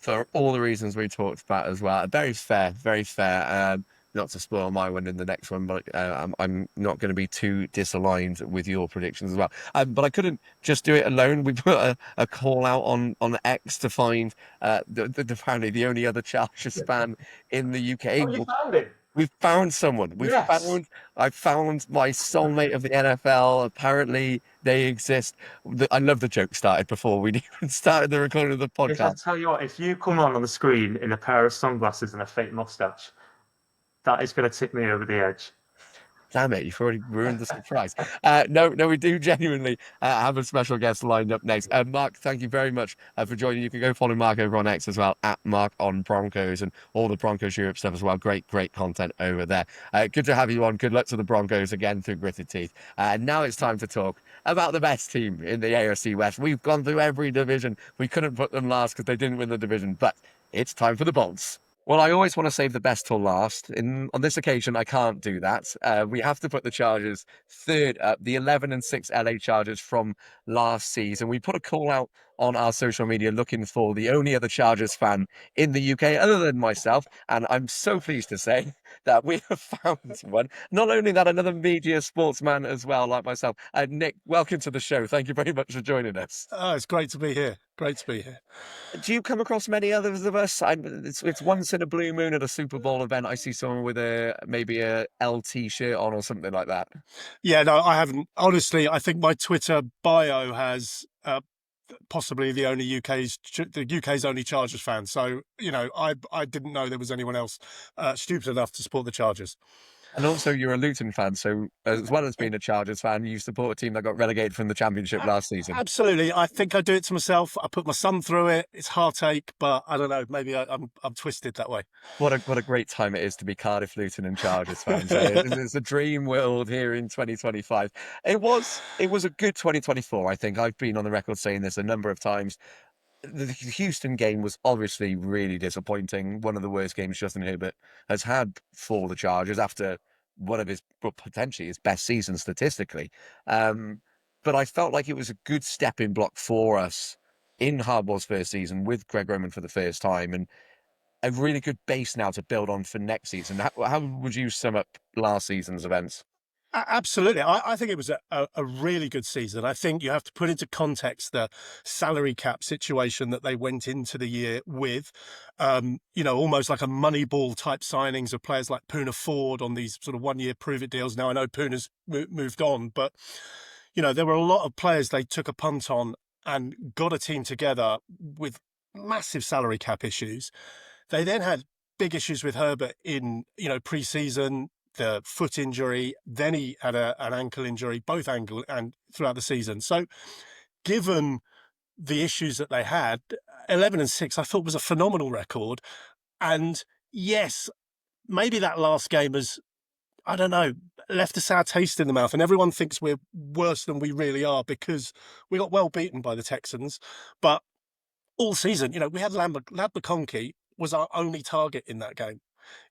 For all the reasons we talked about as well. Very fair, very fair. Not to spoil my one in the next one, but I'm not going to be too disaligned with your predictions as well. But I couldn't just do it alone. We put a call out on X to find apparently the only other Chargers fan in the UK. Oh, you found it? We've found someone. Yes. I found my soulmate of the NFL. Apparently, they exist. I love the joke started before we even started the recording of the If I podcast. tell you what, if you come on the screen in a pair of sunglasses and a fake mustache, that is going to tip me over the edge. Damn it, you've already ruined the surprise. No, we do genuinely have a special guest lined up next. Mark, thank you very much for joining. You can go follow Mark over on X as well, at Mark on Broncos and all the Broncos Europe stuff as well. Great content over there. Good to have you on. Good luck to the Broncos again through gritted teeth. Now it's time to talk about the best team in the AFC West. We've gone through every division. We couldn't put them last because they didn't win the division, but it's time for the Bolts. Well, I always want to save the best till last. On this occasion, I can't do that. We have to put the Chargers third up, the 11-6 LA Chargers from last season. We put a call out on our social media looking for the only other Chargers fan in the UK other than myself, and I'm so pleased to say that we have found one. Not only that, another media sportsman as well, like myself. Nick, welcome to the show. Thank you very much for joining us. Oh, it's great to be here. Great to be here. Do you come across many others of us? It's once in a blue moon at a Super Bowl event. I see someone with maybe a LT shirt on or something like that. Yeah, no, I haven't. Honestly, I think my Twitter bio has possibly the UK's only Chargers fan. So, I didn't know there was anyone else stupid enough to support the Chargers. And also, you're a Luton fan, so as well as being a Chargers fan, you support a team that got relegated from the Championship last season. Absolutely. I think I do it to myself. I put my son through it. It's heartache, but I don't know. Maybe I'm twisted that way. What a great time it is to be Cardiff, Luton, and Chargers fans. It's a dream world here in 2025. It was a good 2024. I think I've been on the record saying this a number of times. The Houston game was obviously really disappointing. One of the worst games Justin Herbert has had for the Chargers after one of potentially his best seasons statistically. But I felt like it was a good stepping block for us in Harbaugh's first season with Greg Roman for the first time, and a really good base now to build on for next season. How would you sum up last season's events? Absolutely. I think it was a really good season. I think you have to put into context the salary cap situation that they went into the year with, almost like a Moneyball type signings of players like Poona Ford on these sort of 1-year prove-it deals. Now, I know Poona's moved on, but, there were a lot of players they took a punt on and got a team together with massive salary cap issues. They then had big issues with Herbert in, pre-season, the foot injury, then he had an ankle injury, both ankle and throughout the season. So given the issues that they had, 11-6, I thought was a phenomenal record. And yes, maybe that last game has, I don't know, left a sour taste in the mouth. And everyone thinks we're worse than we really are because we got well beaten by the Texans. But all season, we had Lad McConkey was our only target in that game.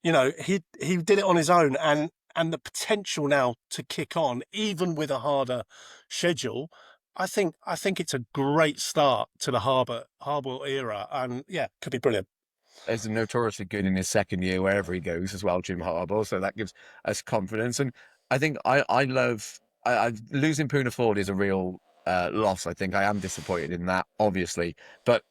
He did it on his own, and the potential now to kick on, even with a harder schedule, I think it's a great start to the Harbaugh era, and yeah, could be brilliant. Is notoriously good in his second year wherever he goes as well, Jim Harbaugh. So that gives us confidence. And I think I love losing Poona Ford is a real loss. I think I am disappointed in that, obviously. But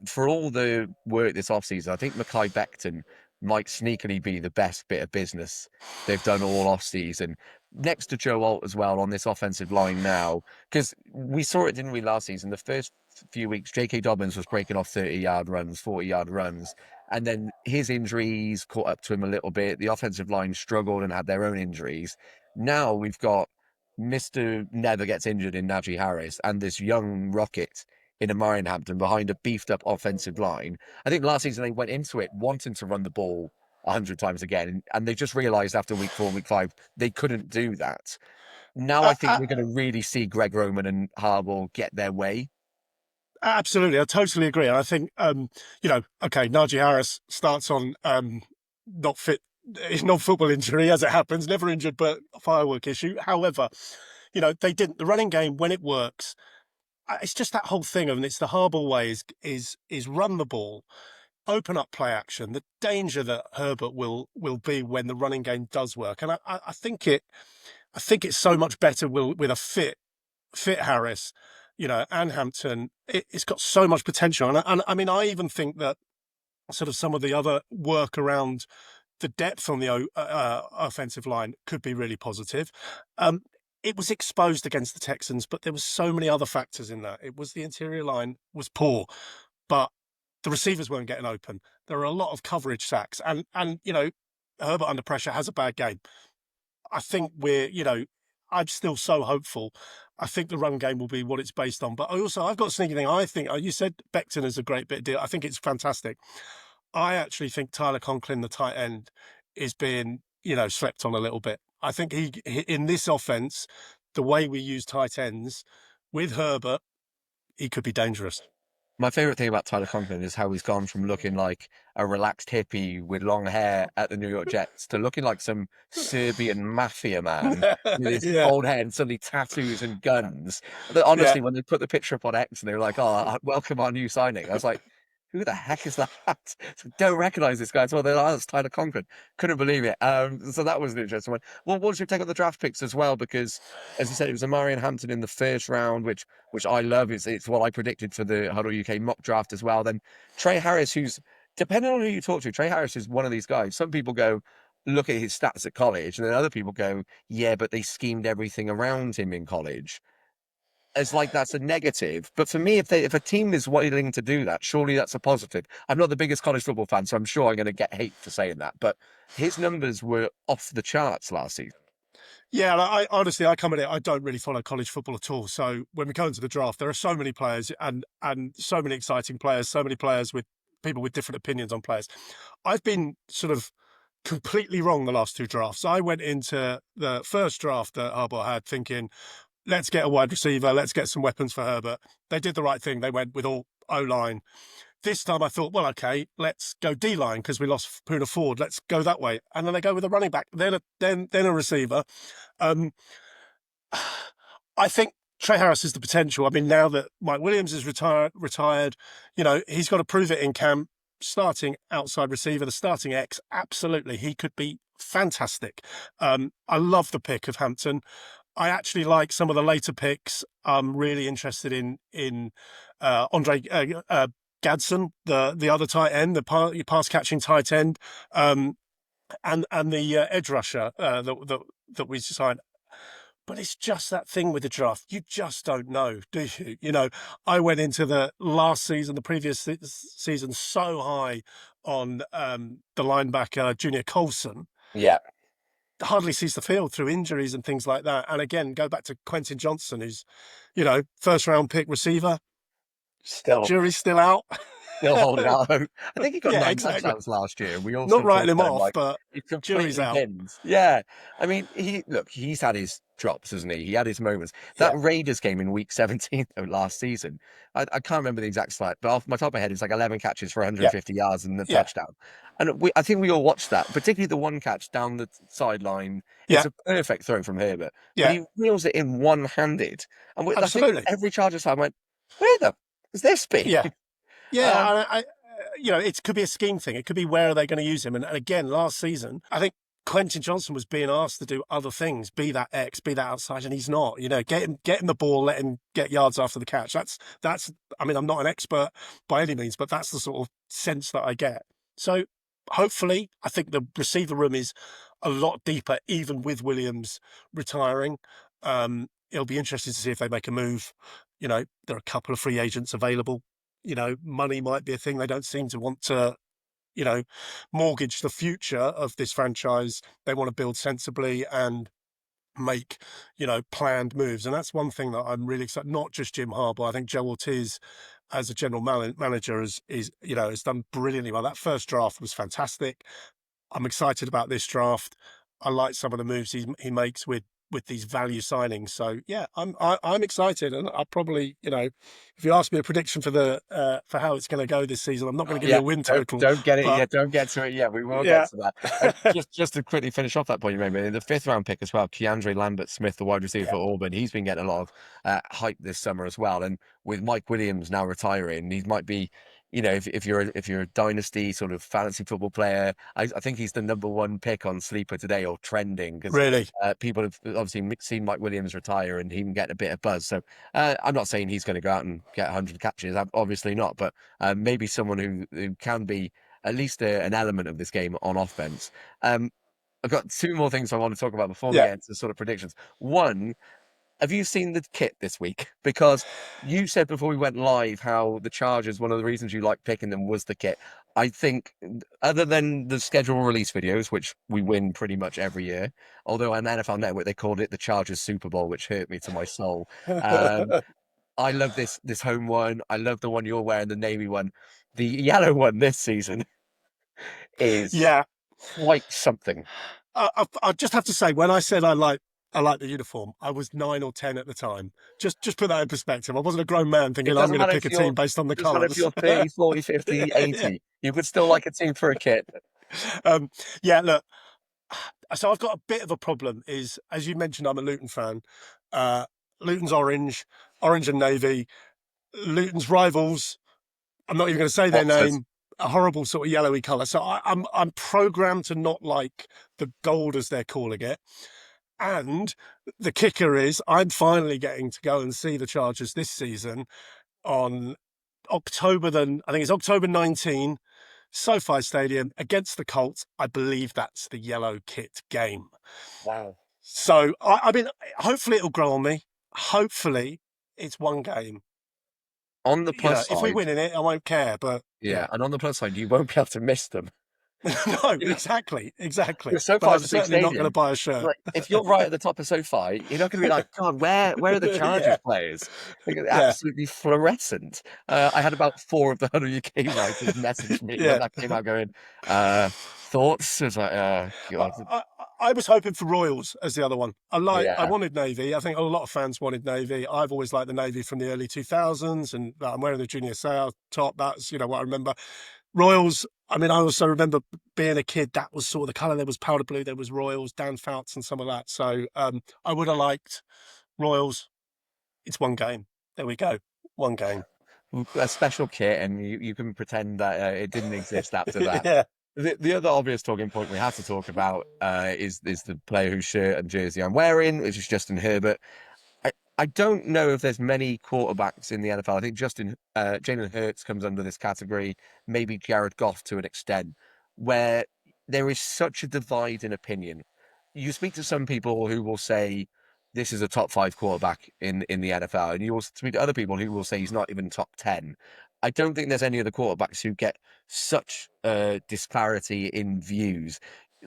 for all the work this offseason, I think Mekhi Becton might sneakily be the best bit of business they've done all offseason. Next to Joe Alt as well on this offensive line now, because we saw it, didn't we, last season? The first few weeks, J.K. Dobbins was breaking off 30-yard runs, 40-yard runs, and then his injuries caught up to him a little bit. The offensive line struggled and had their own injuries. Now we've got Mr. Never Gets Injured in Najee Harris and this young rocket in Amarian Hampton behind a beefed up offensive line. I think last season they went into it wanting to run the ball 100 times again, and they just realized after week 4, week 5, they couldn't do that. Now I think we're going to really see Greg Roman and Harbaugh get their way. Absolutely, I totally agree. I think, okay, Najee Harris starts on not fit, non-football injury as it happens, never injured, but a firework issue. However, they didn't. The running game, when it works, it's just that whole thing, and it's the Harbaugh way is run the ball, open up play action. The danger that Herbert will be when the running game does work, and I think it's so much better with a fit Harris, and Hampton. It's got so much potential, and I mean, I even think that sort of some of the other work around the depth on the offensive line could be really positive. It was exposed against the Texans, but there was so many other factors in that. It was the interior line was poor, but the receivers weren't getting open. There are a lot of coverage sacks, and Herbert under pressure has a bad game. I think I'm still so hopeful. I think the run game will be what it's based on. But I've got a sneaky thing. I think you said Becton is a great bit of deal. I think it's fantastic. I actually think Tyler Conklin, the tight end, is being slept on a little bit. I think he in this offense, the way we use tight ends with Herbert, he could be dangerous. My favourite thing about Tyler Conklin is how he's gone from looking like a relaxed hippie with long hair at the New York Jets to looking like some Serbian mafia man with his Yeah. old hair and suddenly tattoos and guns. Honestly, when they put the picture up on X and they were like, "Oh, welcome our new signing," I was like, who the heck is that? So don't recognise this guy. So they're like, oh, it's Tyler Conklin. Couldn't believe it. So that was an interesting one. Well, what did you take on the draft picks as well? Because, as you said, it was Amarian Hampton in the first round, which I love. It's what I predicted for the Huddle UK mock draft as well. Then Trey Harris, who's, depending on who you talk to, Trey Harris is one of these guys. Some people go, look at his stats at college, and then other people go, yeah, but they schemed everything around him in college. It's like that's a negative. But for me, if a team is willing to do that, surely that's a positive. I'm not the biggest college football fan, so I'm sure I'm going to get hate for saying that. But his numbers were off the charts last season. Yeah, I honestly, I come at it. I don't really follow college football at all. So when we go into the draft, there are so many players and so many exciting players, so many players with people with different opinions on players. I've been sort of completely wrong the last two drafts. I went into the first draft that Harbaugh had thinking, let's get a wide receiver, let's get some weapons for Herbert. They did the right thing. They went with all O-line. This time I thought, well, okay, let's go D-line because we lost Poona Ford. Let's go that way. And then they go with a running back, then a receiver. I think Trey Harris has the potential. I mean, now that Mike Williams is retired, he's got to prove it in camp. Starting outside receiver, the starting X, absolutely. He could be fantastic. I love the pick of Hampton. I actually like some of the later picks. I'm really interested in Andre Gadsden, the other tight end, the pass catching tight end, and the edge rusher that we signed. But it's just that thing with the draft. You just don't know, do you? I went into the previous season, so high on the linebacker Junior Colson. Yeah. Hardly sees the field through injuries and things like that. And again, go back to Quentin Johnson, who's, first round pick receiver. Jury's still out. Still holding out hope. I think he got 9 exactly. touchdowns last year. We all not writing him off, but jury's out. Yeah, I mean, he's had his drops, hasn't he? He had his moments. That Raiders game in week 17 last season, I can't remember the exact stat, but off my top of my head, it's like 11 catches for 150 yards and a touchdown. And I think we all watched that, particularly the one catch down the sideline. It's a perfect throw from Herbert. But he reels it in one-handed. And I think every Chargers fan went, where the has this been? Yeah, it could be a scheme thing. It could be where are they going to use him. And again, last season, I think Quentin Johnson was being asked to do other things, be that X, be that outside, and he's not. Get him the ball, let him get yards after the catch. That's. I mean, I'm not an expert by any means, but that's the sort of sense that I get. So hopefully, I think the receiver room is a lot deeper, even with Williams retiring. It'll be interesting to see if they make a move. There are a couple of free agents available. Money might be a thing. They don't seem to want to, mortgage the future of this franchise. They want to build sensibly and make, planned moves. And that's one thing that I'm really excited. Not just Jim Harbaugh. I think Joe Ortiz, as a general manager, has done brilliantly well. That first draft was fantastic. I'm excited about this draft. I like some of the moves he makes with these value signings. So yeah, I'm excited, and I'll probably, if you ask me a prediction for how it's going to go this season, I'm not going to give you a win total. Don't get it yet. Don't get to it yet. We will get to that. Just to quickly finish off that point you made, in the 5th round pick as well, Keandre Lambert-Smith, the wide receiver for Auburn, he's been getting a lot of hype this summer as well. And with Mike Williams now retiring, he might be, if you're a dynasty sort of fantasy football player, I think he's the #1 pick on Sleeper today, or trending, because really people have obviously seen Mike Williams retire and he can get a bit of buzz. So I'm not saying he's going to go out and get 100 catches, obviously not, but maybe someone who can be at least an element of this game on offense. I've got two more things I want to talk about before we Yeah. get into sort of predictions. One, have you seen the kit this week? Because you said before we went live how the Chargers, one of the reasons you like picking them was the kit. I think, other than the schedule release videos, which we win pretty much every year, although on NFL Network they called it the Chargers Super Bowl, which hurt me to my soul. I love this home one. I love the one you're wearing, the navy one. The yellow one this season is Yeah. quite something. I just have to say, when I said I like the uniform, I was 9 or 10 at the time. Just put that in perspective. I wasn't a grown man thinking I'm going to pick a team based on the It doesn't matter if colours. you're 30, 40, 50, 80. You could still like a team for a kit. Yeah, look. So I've got a bit of a problem. Is, as you mentioned, I'm a Luton fan. Luton's orange and navy. Luton's rivals, I'm not even going to say their Boxers. name, a horrible sort of yellowy colour. So I'm programmed to not like the gold, as they're calling it. And the kicker is I'm finally getting to go and see the Chargers this season on October 19, SoFi Stadium against the Colts. I believe that's the yellow kit game. Wow. So, I mean, hopefully it'll grow on me. Hopefully it's one game. On the plus side, if we win in it, I won't care. But yeah, and on the plus side, you won't be able to miss them. No, exactly. So But far, I'm certainly not going to buy a shirt. Like, if you're right at the top of SoFi, you're not going to be like, God, where are the Chargers players? Like, absolutely fluorescent. I had about 4 of the HuddleUK writers message me when that came out going, thoughts? I was like, God. I was hoping for Royals as the other one. I wanted Navy. I think a lot of fans wanted Navy. I've always liked the Navy from the early 2000s, and I'm wearing the Junior Sale top. That's, what I remember. Royals, I mean, I also remember being a kid, that was sort of the colour. There was powder blue, there was Royals, Dan Fouts and some of that. So I would have liked Royals. It's one game. There we go. One game. A special kit, and you can pretend that it didn't exist after that. The other obvious talking point we have to talk about is the player whose shirt and jersey I'm wearing, which is Justin Herbert. I don't know if there's many quarterbacks in the NFL. I think Jalen Hurts comes under this category, maybe Jared Goff to an extent, where there is such a divide in opinion. You speak to some people who will say this is a top 5 quarterback in the NFL, and you will speak to other people who will say he's not even top 10. I don't think there's any other quarterbacks who get such disparity in views.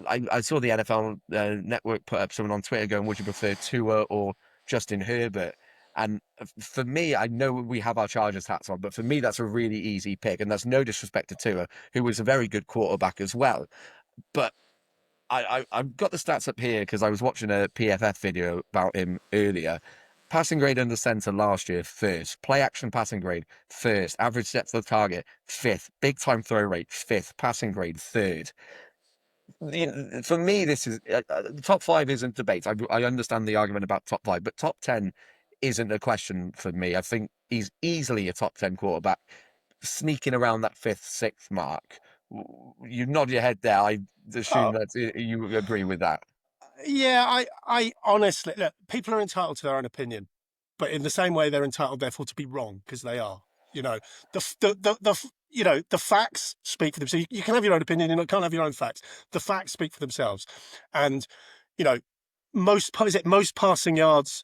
I saw the NFL Network put up someone on Twitter going, would you prefer Tua or Justin Herbert? And for me, I know we have our Chargers hats on, but for me, that's a really easy pick. And that's no disrespect to Tua, who was a very good quarterback as well. But I've got the stats up here because I was watching a PFF video about him earlier. Passing grade under center last year, 1st. Play action passing grade, 1st. Average steps to the target, 5th. Big time throw rate, 5th. Passing grade, 3rd. For me, this is top 5 isn't debate. I understand the argument about top 5, but top 10 isn't a question for me. I think he's easily a top 10 quarterback, sneaking around that 5th, 6th mark. You nod your head there. I assume that you agree with that. Yeah, I honestly, look, people are entitled to their own opinion, but in the same way they're entitled, therefore, to be wrong, because they are. The facts speak for themselves. You can have your own opinion, you can't have your own facts. The facts speak for themselves, and most passing yards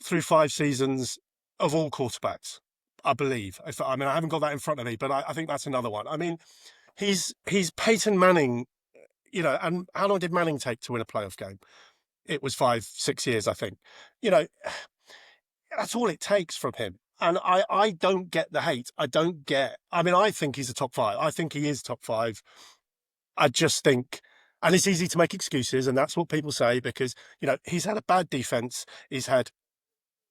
through 5 seasons of all quarterbacks, I believe. I haven't got that in front of me, but I think that's another one. I mean, he's Peyton Manning. And how long did Manning take to win a playoff game? It was 5-6 years, I think. That's all it takes from him. And I don't get the hate. I think he's a top 5. I think he is top 5. I just think, and it's easy to make excuses, and that's what people say, because, he's had a bad defense. He's had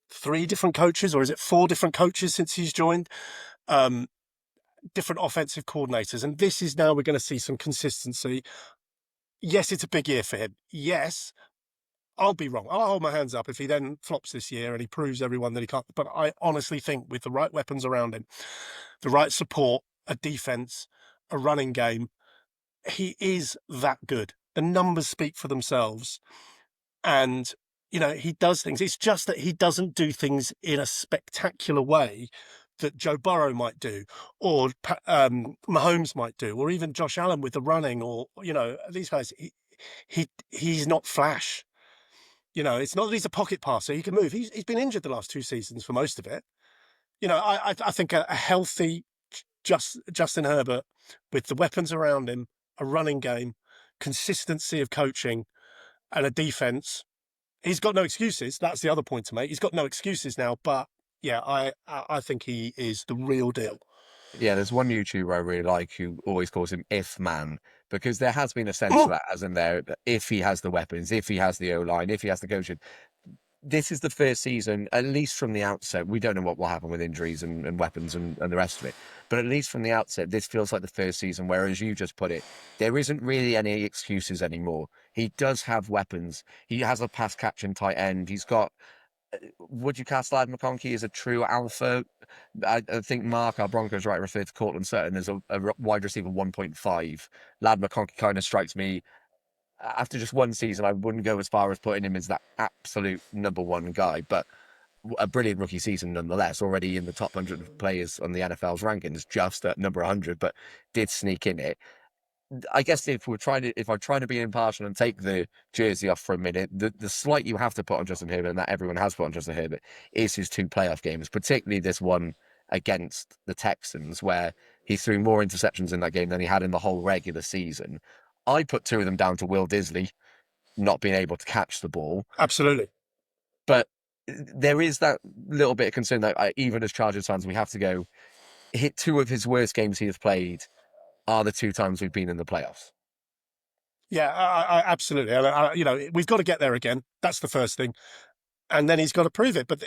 3 different coaches, or is it 4 different coaches since he's joined? Different offensive coordinators. And this is now we're going to see some consistency. Yes, it's a big year for him. Yes, I'll be wrong. I'll hold my hands up if he then flops this year and he proves everyone that he can't. But I honestly think with the right weapons around him, the right support, a defense, a running game, he is that good. The numbers speak for themselves. And, he does things. It's just that he doesn't do things in a spectacular way that Joe Burrow might do, or Mahomes might do, or even Josh Allen with the running, or these guys. He's not flash. It's not that he's a pocket passer. He can move. He's been injured the last 2 seasons for most of it. I think a healthy Justin Herbert with the weapons around him, a running game, consistency of coaching, and a defense. He's got no excuses. That's the other point to make. He's got no excuses now. But yeah, I think he is the real deal. Yeah, there's one YouTuber I really like who always calls him If Man, because there has been a sense of that, as in there, if he has the weapons, if he has the O-line, if he has the coaching. This is the first season, at least from the outset. We don't know what will happen with injuries and weapons and the rest of it. But at least from the outset, this feels like the first season where, as you just put it, there isn't really any excuses anymore. He does have weapons. He has a pass catching tight end. He's got. Would you cast Lad McConkey as a true alpha? I think Mark, our Broncos writer, referred to Cortland Sutton as a wide receiver 1.5. Lad McConkey kind of strikes me. After just one season, I wouldn't go as far as putting him as that absolute number one guy, but a brilliant rookie season nonetheless. Already in the top 100 players on the NFL's rankings, just at number 100, but did sneak in it. I guess if I'm trying to be impartial and take the jersey off for a minute, the slight you have to put on Justin Herbert, and that everyone has put on Justin Herbert, is his 2 playoff games, particularly this one against the Texans, where he threw more interceptions in that game than he had in the whole regular season. I put 2 of them down to Will Disley not being able to catch the ball. Absolutely. But there is that little bit of concern that even as Chargers fans, we have to go, hit 2 of his worst games he has played are the 2 times we've been in the playoffs. Yeah, I absolutely. We've got to get there again. That's the first thing. And then he's got to prove it. But,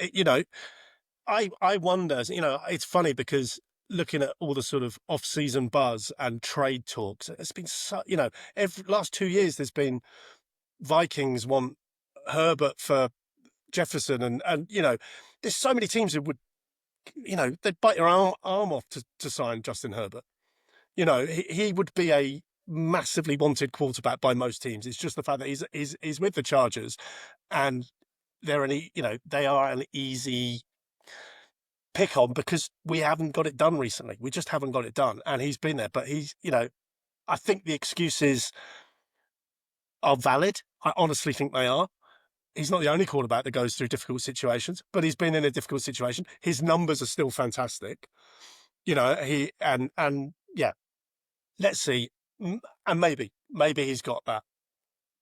I wonder, it's funny because looking at all the sort of off-season buzz and trade talks, it's been last 2 years there's been Vikings want Herbert for Jefferson, and there's so many teams who would, they'd bite your arm off to sign Justin Herbert. He would be a massively wanted quarterback by most teams. It's just the fact that he's with the Chargers, and they are an easy pick on because we haven't got it done recently. We just haven't got it done, and he's been there. But I think the excuses are valid. I honestly think they are. He's not the only quarterback that goes through difficult situations, but he's been in a difficult situation. His numbers are still fantastic. Yeah, let's see. And maybe he's got that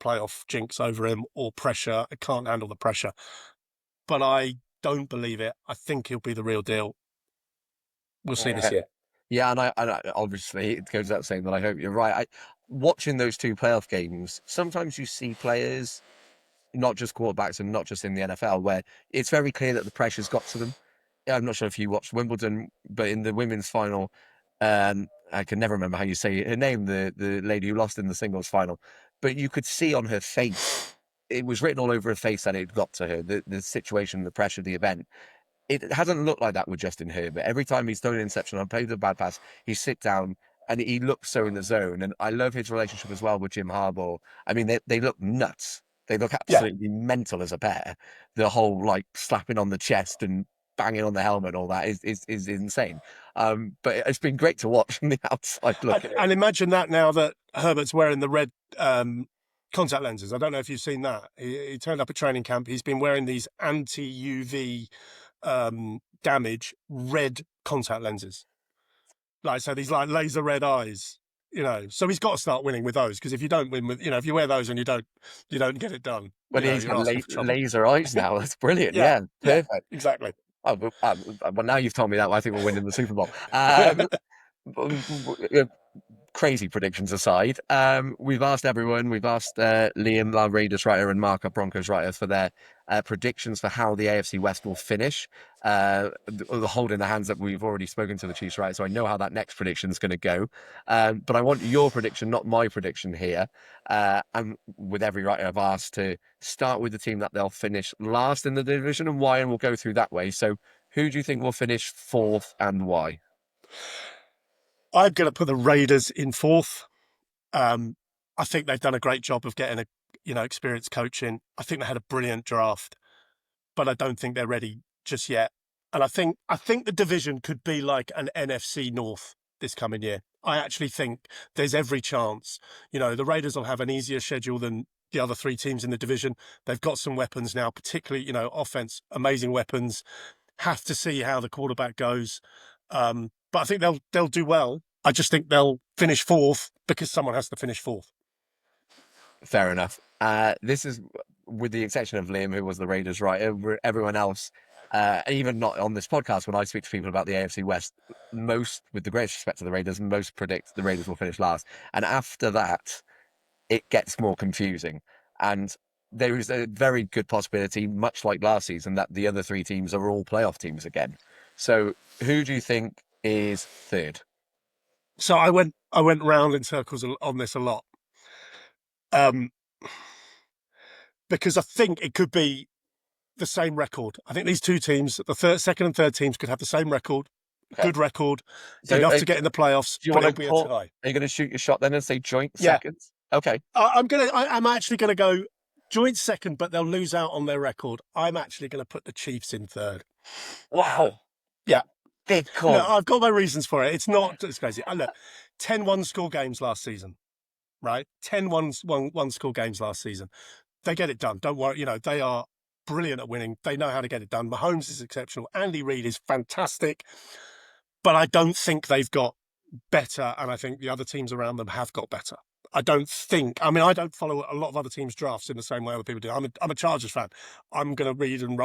playoff jinx over him or pressure. I can't handle the pressure, but I don't believe it. I think he'll be the real deal. We'll see this year. Yeah, and I obviously it goes without saying that I hope you're right. Watching those 2 playoff games, sometimes you see players, not just quarterbacks and not just in the NFL, where it's very clear that the pressure's got to them. I'm not sure if you watched Wimbledon, but in the women's final, I can never remember how you say her name, the lady who lost in the singles final, but you could see on her face, it was written all over her face that it got to her, the situation, the pressure, the event. It hasn't looked like that with Justin Herbert. Every time he's thrown an interception or played a bad pass, he sit down and he looks so in the zone. And I love his relationship as well with Jim Harbaugh. I mean, they look nuts. They look absolutely mental as a pair. The whole slapping on the chest and banging on the helmet and all that is insane. But it's been great to watch from the outside looking. And imagine that now that Herbert's wearing the red contact lenses. I don't know if you've seen that. He turned up at training camp. He's been wearing these anti-UV damage red contact lenses. So these laser red eyes. So he's got to start winning with those, because if you don't win with, if you wear those and you don't get it done. But he's got laser eyes now. That's brilliant. Yeah, perfect. Yeah, exactly. Oh, well, now you've told me that, I think we'll win in the Super Bowl. Crazy predictions aside, we've asked everyone. We've asked Liam, our Raiders writer, and Mark, our Broncos writer, for their predictions for how the AFC West will finish. The hold in the hands that we've already spoken to the Chiefs, right? So I know how that next prediction is going to go. But I want your prediction, not my prediction here. And with every writer, I've asked to start with the team that they'll finish last in the division and why, and we'll go through that way. So who do you think will finish 4th and why? I'm going to put the Raiders in 4th. I think they've done a great job of getting experienced coaching. I think they had a brilliant draft, but I don't think they're ready just yet. And I think the division could be like an NFC North this coming year. I actually think there's every chance. The Raiders will have an easier schedule than the other three teams in the division. They've got some weapons now, particularly, offense, amazing weapons. Have to see how the quarterback goes. But I think they'll do well. I just think they'll finish fourth because someone has to finish fourth. Fair enough. This is, with the exception of Liam, who was the Raiders, right? Everyone else, even not on this podcast, when I speak to people about the AFC West, most, with the greatest respect to the Raiders, most predict the Raiders will finish last. And after that, it gets more confusing. And there is a very good possibility, much like last season, that the other three teams are all playoff teams again. So who do you think is third? So I went round in circles on this a lot. Because I think it could be the same record. I think these two teams, the second and third teams, could have the same record, good record, So, enough to get in the playoffs. Do you but want it'll to be a tie. Are you going to shoot your shot then and say joint Yeah. seconds? Okay. I'm actually going to go joint second, but they'll lose out on their record. I'm actually going to put the Chiefs in third. Wow. Yeah. Big call. No, I've got my reasons for it. It's crazy. Look, 10 one-score games last season, right? 10 one-score games last season. They get it done. Don't worry. They are brilliant at winning. They know how to get it done. Mahomes is exceptional. Andy Reid is fantastic. But I don't think they've got better, and I think the other teams around them have got better. I don't follow a lot of other teams' drafts in the same way other people do. I'm a Chargers fan. I'm going to read and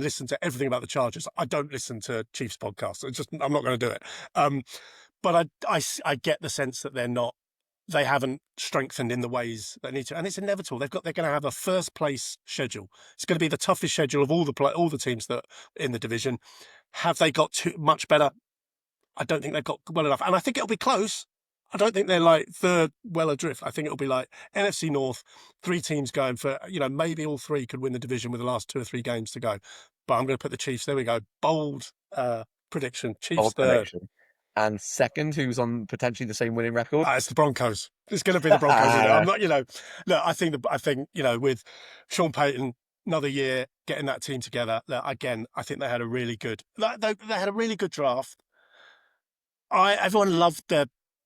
listen to everything about the Chargers. I don't listen to Chiefs podcasts. I'm not going to do it. But I get the sense that they haven't strengthened in the ways they need to, and it's inevitable. They're going to have a first place schedule. It's going to be the toughest schedule of all the teams that in the division. Have they got too much better? I don't think they've got well enough, and I think it'll be close. I don't think they're like third well adrift. I think it'll be like NFC North, three teams going for, maybe all three could win the division with the last 2 or 3 games to go. But I'm going to put the Chiefs. There we go. Bold prediction. Chiefs Bold third. prediction. And second, who's on potentially the same winning record? It's the Broncos. It's going to be the Broncos. I'm not, look, I think, with Sean Payton, another year getting that team together. Look, again, I think they had a really good draft. Everyone loved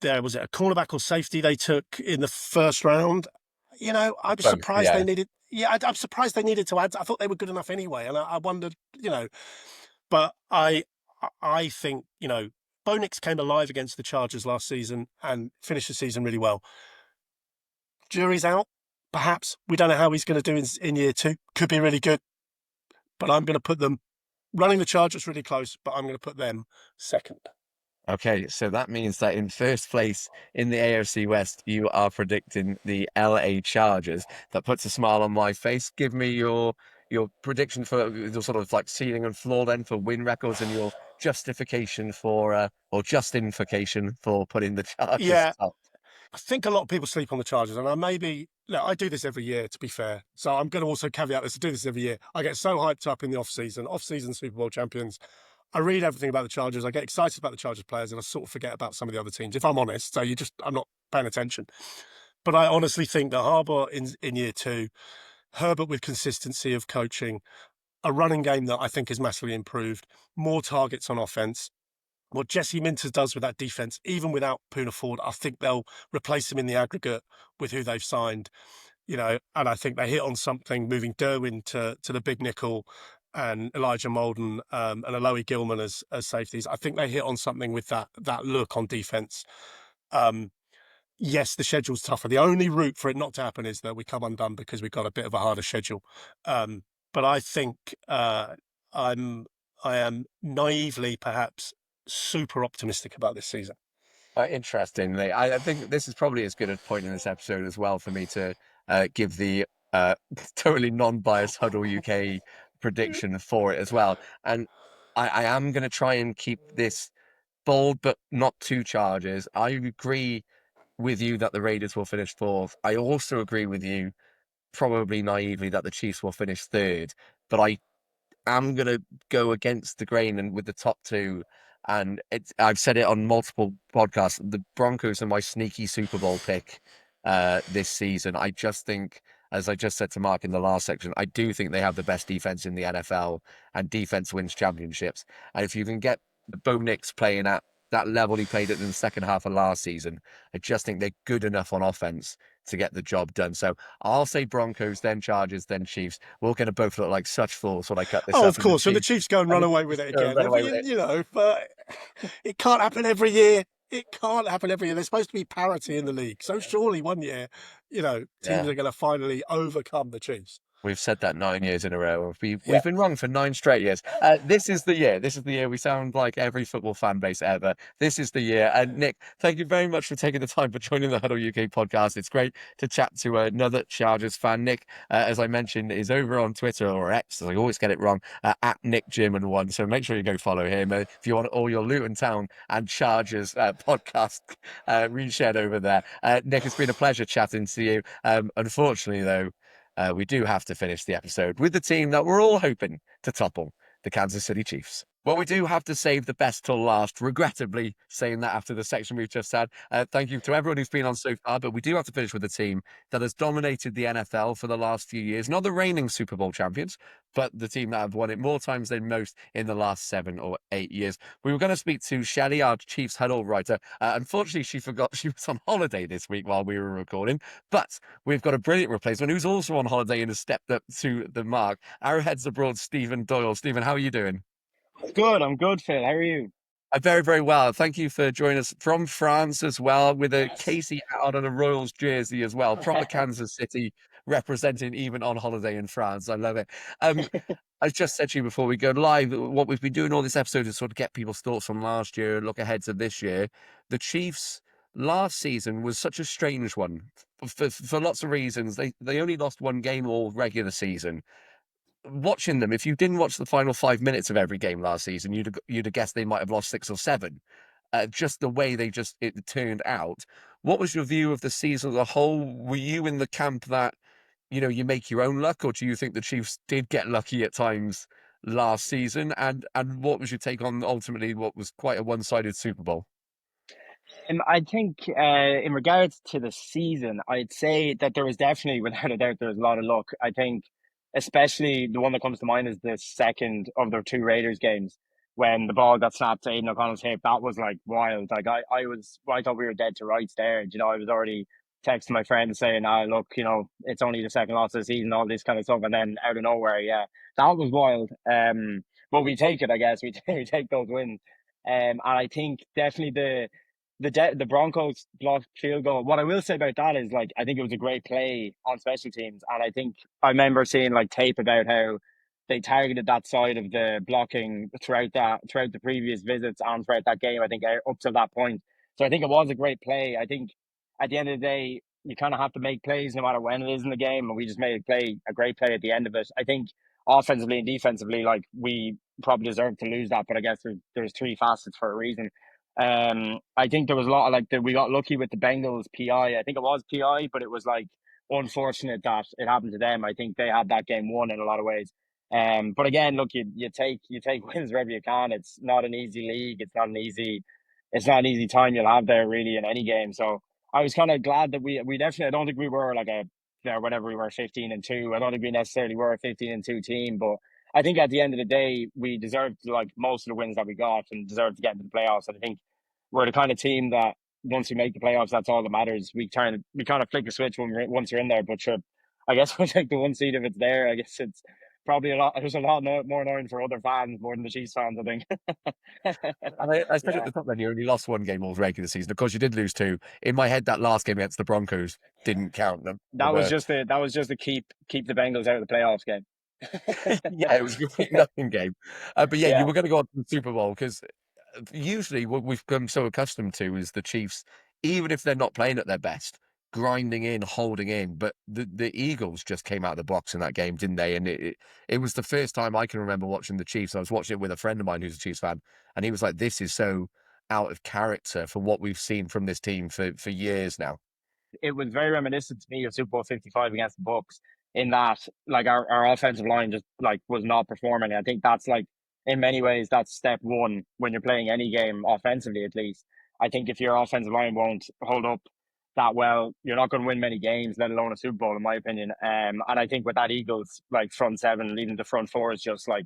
was it a cornerback or safety they took in the first round? I'm surprised they needed. Yeah, I'm surprised they needed to add. I thought they were good enough anyway, and I wondered, but I think, Bo Nix came alive against the Chargers last season and finished the season really well. Jury's out. Perhaps we don't know how he's going to do in year 2. Could be really good, but I'm going to put them running the Chargers really close. But I'm going to put them second. Okay, so that means that in first place in the AFC West, you are predicting the LA Chargers. That puts a smile on my face. Give me your prediction for your sort of like ceiling and floor then for win records and your justification for justification for putting the Chargers top. I think a lot of people sleep on the Chargers, and I do this every year, to be fair. So I'm going to also caveat this. I do this every year. I get so hyped up in the off-season Super Bowl champions. I read everything about the Chargers. I get excited about the Chargers players, and I sort of forget about some of the other teams, if I'm honest. So I'm not paying attention. But I honestly think that Harbaugh in year 2, Herbert with consistency of coaching, a running game that I think is massively improved, more targets on offense. What Jesse Minters does with that defense, even without Poona Ford, I think they'll replace him in the aggregate with who they've signed. And I think they hit on something, moving Derwin to the big nickel and Elijah Molden and Alohi Gilman as safeties. I think they hit on something with that look on defense. Yes, the schedule's tougher. The only route for it not to happen is that we come undone because we've got a bit of a harder schedule. But I think I am naively perhaps super optimistic about this season. Interestingly, I think this is probably as good a point in this episode as well for me to give the totally non-biased HuddleUK prediction for it as well. And I am going to try and keep this bold, but not too Chargers. I agree with you that the Raiders will finish fourth. I also agree with you, probably naively, that the Chiefs will finish third. But I am going to go against the grain and with the top 2. And I've said it on multiple podcasts. The Broncos are my sneaky Super Bowl pick this season. I just think as I just said to Mark in the last section, I do think they have the best defense in the NFL, and defense wins championships. And if you can get Bo Nix playing at that level he played at in the second half of last season, I just think they're good enough on offense to get the job done. So I'll say Broncos, then Chargers, then Chiefs. We're going to both look like such fools when I cut this up. Oh, of course. And the Chiefs go and run away with it again. But it can't happen every year. It can't happen every year. There's supposed to be parity in the league. So surely one year, teams are going to finally overcome the Chiefs. We've said that 9 years in a row. We've been wrong for 9 straight years. This is the year. This is the year. We sound like every football fan base ever. This is the year. And Nick, thank you very much for taking the time for joining the Huddle UK podcast. It's great to chat to another Chargers fan. Nick, as I mentioned, is over on Twitter, or X, I always get it wrong, at NickGerman1. So make sure you go follow him. If you want all your Luton Town and Chargers podcast reshared over there. Nick, it's been a pleasure chatting to you. Unfortunately, though, we do have to finish the episode with the team that we're all hoping to topple, the Kansas City Chiefs. Well, we do have to save the best till last, regrettably saying that after the section we've just had. Thank you to everyone who's been on so far, but we do have to finish with a team that has dominated the NFL for the last few years. Not the reigning Super Bowl champions, but the team that have won it more times than most in the last 7 or 8 years. We were going to speak to Shelley, our Chiefs Huddle writer. Unfortunately, she forgot she was on holiday this week while we were recording, but we've got a brilliant replacement who's also on holiday and has stepped up to the mark. Arrowheads Abroad, Stephen Doyle. Stephen, how are you doing? Good, I'm good, Phil. How are you? I'm very, very well. Thank you for joining us from France as well, with a Casey out on a Royals jersey as well. Proper Kansas City representing even on holiday in France. I love it. I just said to you before we go live, what we've been doing all this episode is sort of get people's thoughts from last year, look ahead to this year. The Chiefs last season was such a strange one for lots of reasons. They only lost one game all regular season. Watching them, if you didn't watch the final 5 minutes of every game last season, you'd have guessed they might have lost 6 or 7. Just the way it turned out. What was your view of the season as a whole? Were you in the camp that, you make your own luck, or do you think the Chiefs did get lucky at times last season? And what was your take on ultimately what was quite a one-sided Super Bowl? I think in regards to the season, I'd say that there was definitely, without a doubt, there was a lot of luck. I think especially the one that comes to mind is the second of the 2 Raiders games when the ball got snapped to Aiden O'Connell's hip. That was like wild. Like I thought we were dead to rights there. I was already texting my friend saying, look, it's only the second loss of the season, all this kind of stuff. And then out of nowhere, that was wild. But we take it, I guess. We take those wins. And I think definitely the Broncos blocked field goal. What I will say about that is, I think it was a great play on special teams. And I think I remember seeing tape about how they targeted that side of the blocking throughout the previous visits and throughout that game, I think up to that point. So I think it was a great play. I think at the end of the day, you kind of have to make plays no matter when it is in the game. And we just made a great play at the end of it. I think offensively and defensively, we probably deserved to lose that. But I guess there's 3 facets for a reason. I think there was a lot of we got lucky with the Bengals PI. I think it was PI, but it was unfortunate that it happened to them. I think they had that game won in a lot of ways. But again, look, you take wins wherever you can. It's not an easy league. It's not an easy time you'll have there really in any game. So I was kind of glad that we definitely, I don't think we were whatever we were 15-2. I don't think we necessarily were a 15-2 team, but I think at the end of the day, we deserved most of the wins that we got and deserved to get into the playoffs. And I think we're the kind of team that once we make the playoffs, that's all that matters. We kind of flick a switch once you're in there. But sure, I guess we'll take the 1 seed if it's there. I guess it's probably there's a lot more annoying for other fans more than the Chiefs fans, I think. And I said at the top then, you only lost 1 game all regular season. Of course, you did lose 2. In my head, that last game against the Broncos didn't count them. That was just to keep the Bengals out of the playoffs game. Yeah, it was a nothing game. But you were going to go on to the Super Bowl because usually what we've become so accustomed to is the Chiefs, even if they're not playing at their best, grinding in, holding in. But the Eagles just came out of the box in that game, didn't they? And it was the first time I can remember watching the Chiefs. I was watching it with a friend of mine who's a Chiefs fan, and he was like, this is so out of character for what we've seen from this team for years now. It was very reminiscent to me of Super Bowl 55 against the Bucs in that our offensive line just was not performing. I think that's in many ways that's step 1 when you're playing any game offensively, at least. I think if your offensive line won't hold up that well, you're not going to win many games, let alone a Super Bowl, in my opinion. And I think with that Eagles like front seven, leading the front four is just like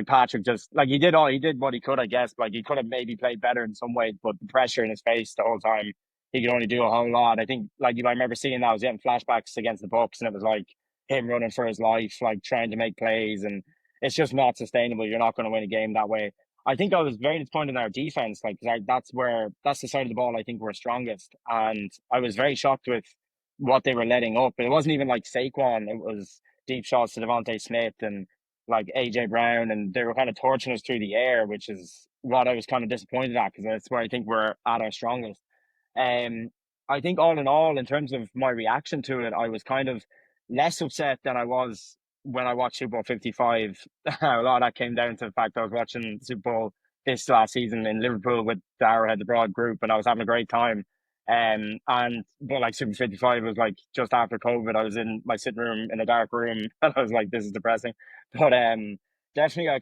Patrick just like he did what he could, I guess. Like he could have maybe played better in some ways, but the pressure in his face the whole time, he could only do a whole lot. I think like I remember seeing that I was getting flashbacks against the Bucks, and it was like him running for his life, like trying to make plays, and it's just not sustainable. You're not going to win a game that way. I think I was very disappointed in our defense, like that's the side of the ball I think we're strongest, and I was very shocked with what they were letting up. It wasn't even like Saquon; it was deep shots to Devontae Smith and like AJ Brown, and they were kind of torching us through the air, which is what I was kind of disappointed at because that's where I think we're at our strongest. Um, I think all in all, in terms of my reaction to it, I was kind of less upset than I was when I watched Super Bowl 55. A lot of that came down to the fact I was watching Super Bowl this last season in Liverpool with the Arrowheads Abroad group, and I was having a great time. But like Super 55 was like just after COVID. I was in my sitting room in a dark room, and I was like, "This is depressing." But definitely, I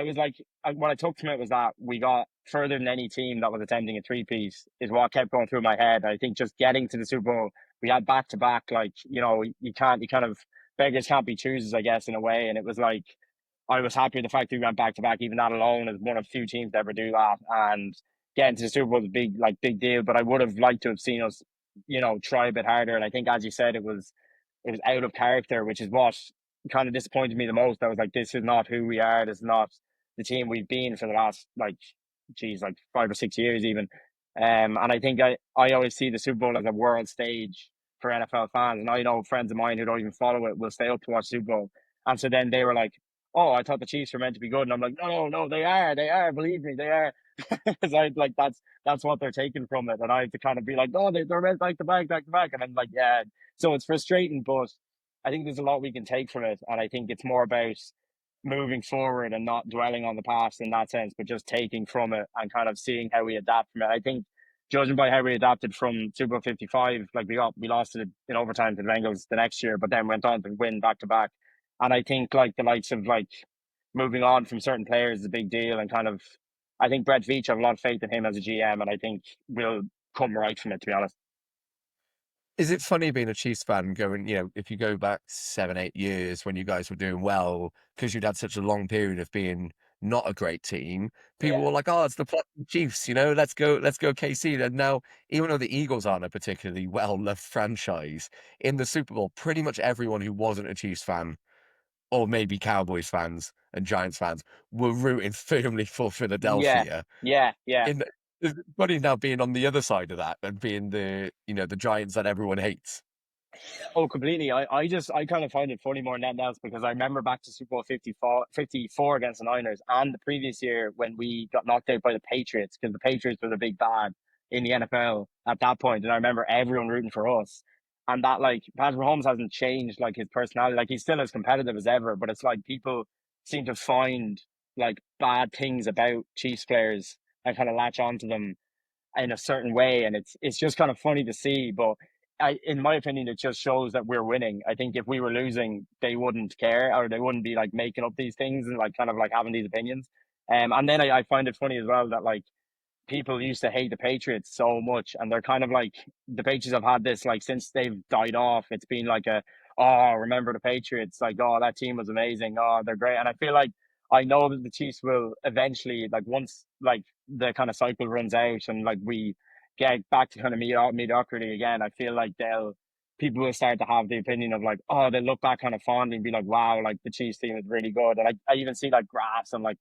was like, what I took from it was that we got further than any team that was attempting a three-peat is what kept going through my head. I think just getting to the Super Bowl, we had back-to-back, like, you kind of, beggars can't be choosers, I guess, in a way. And it was like, I was happy with the fact that we went back-to-back, even that alone is one of few teams to ever do that. And getting to the Super Bowl was a big deal, but I would have liked to have seen us, try a bit harder. And I think, as you said, it was out of character, which is what kind of disappointed me the most. I was like, this is not who we are. This is not the team we've been for the last like 5 or 6 years even. And I think I always see the Super Bowl as a world stage for NFL fans. And I know friends of mine who don't even follow it will stay up to watch Super Bowl. And so then they were like, "Oh, I thought the Chiefs were meant to be good." And I'm like, no, they are, believe me, they are. Because I like that's what they're taking from it. And I have to kind of be like, "No, they're meant back to back. And I'm like, yeah. So it's frustrating, but I think there's a lot we can take from it. And I think it's more about moving forward and not dwelling on the past in that sense, but just taking from it and kind of seeing how we adapt from it. I think judging by how we adapted from Super Bowl 55, like we lost it in overtime to the Bengals the next year, but then went on to win back to back. And I think like the likes of like moving on from certain players is a big deal, and kind of I think Brett Veach, I have a lot of faith in him as a GM, and I think we'll come right from it, to be honest. Is it funny being a Chiefs fan going, if you go back 7, 8 years when you guys were doing well, because you'd had such a long period of being not a great team, people Yeah. were like, "Oh, it's the Chiefs, let's go KC." And now, even though the Eagles aren't a particularly well-loved franchise, in the Super Bowl, pretty much everyone who wasn't a Chiefs fan, or maybe Cowboys fans and Giants fans, were rooting firmly for Yeah. Philadelphia. Yeah. In It's funny now being on the other side of that and being the Giants that everyone hates. Oh, completely. I kind of find it funny more than anything else because I remember back to Super Bowl 54 against the Niners and the previous year when we got knocked out by the Patriots because the Patriots were the big bad in the NFL at that point. And I remember everyone rooting for us. And that, like, Patrick Mahomes hasn't changed, like, his personality. Like, he's still as competitive as ever, but it's like people seem to find, like, bad things about Chiefs players and kind of latch onto them in a certain way, and it's just kind of funny to see. But in my opinion, it just shows that we're winning. I think if we were losing, they wouldn't care, or they wouldn't be like making up these things and like kind of like having these opinions. And then I find it funny as well that like people used to hate the Patriots so much, and they're kind of like the Patriots have had this like since they've died off. It's been like remember the Patriots? Like, oh, that team was amazing. Oh, they're great. And I feel like I know that the Chiefs will eventually, like once like the kind of cycle runs out and like we get back to kind of mediocrity again, I feel like people will start to have the opinion of like, oh, they look back kind of fondly and be like, wow, like the Chiefs team is really good. And I even see like graphs and like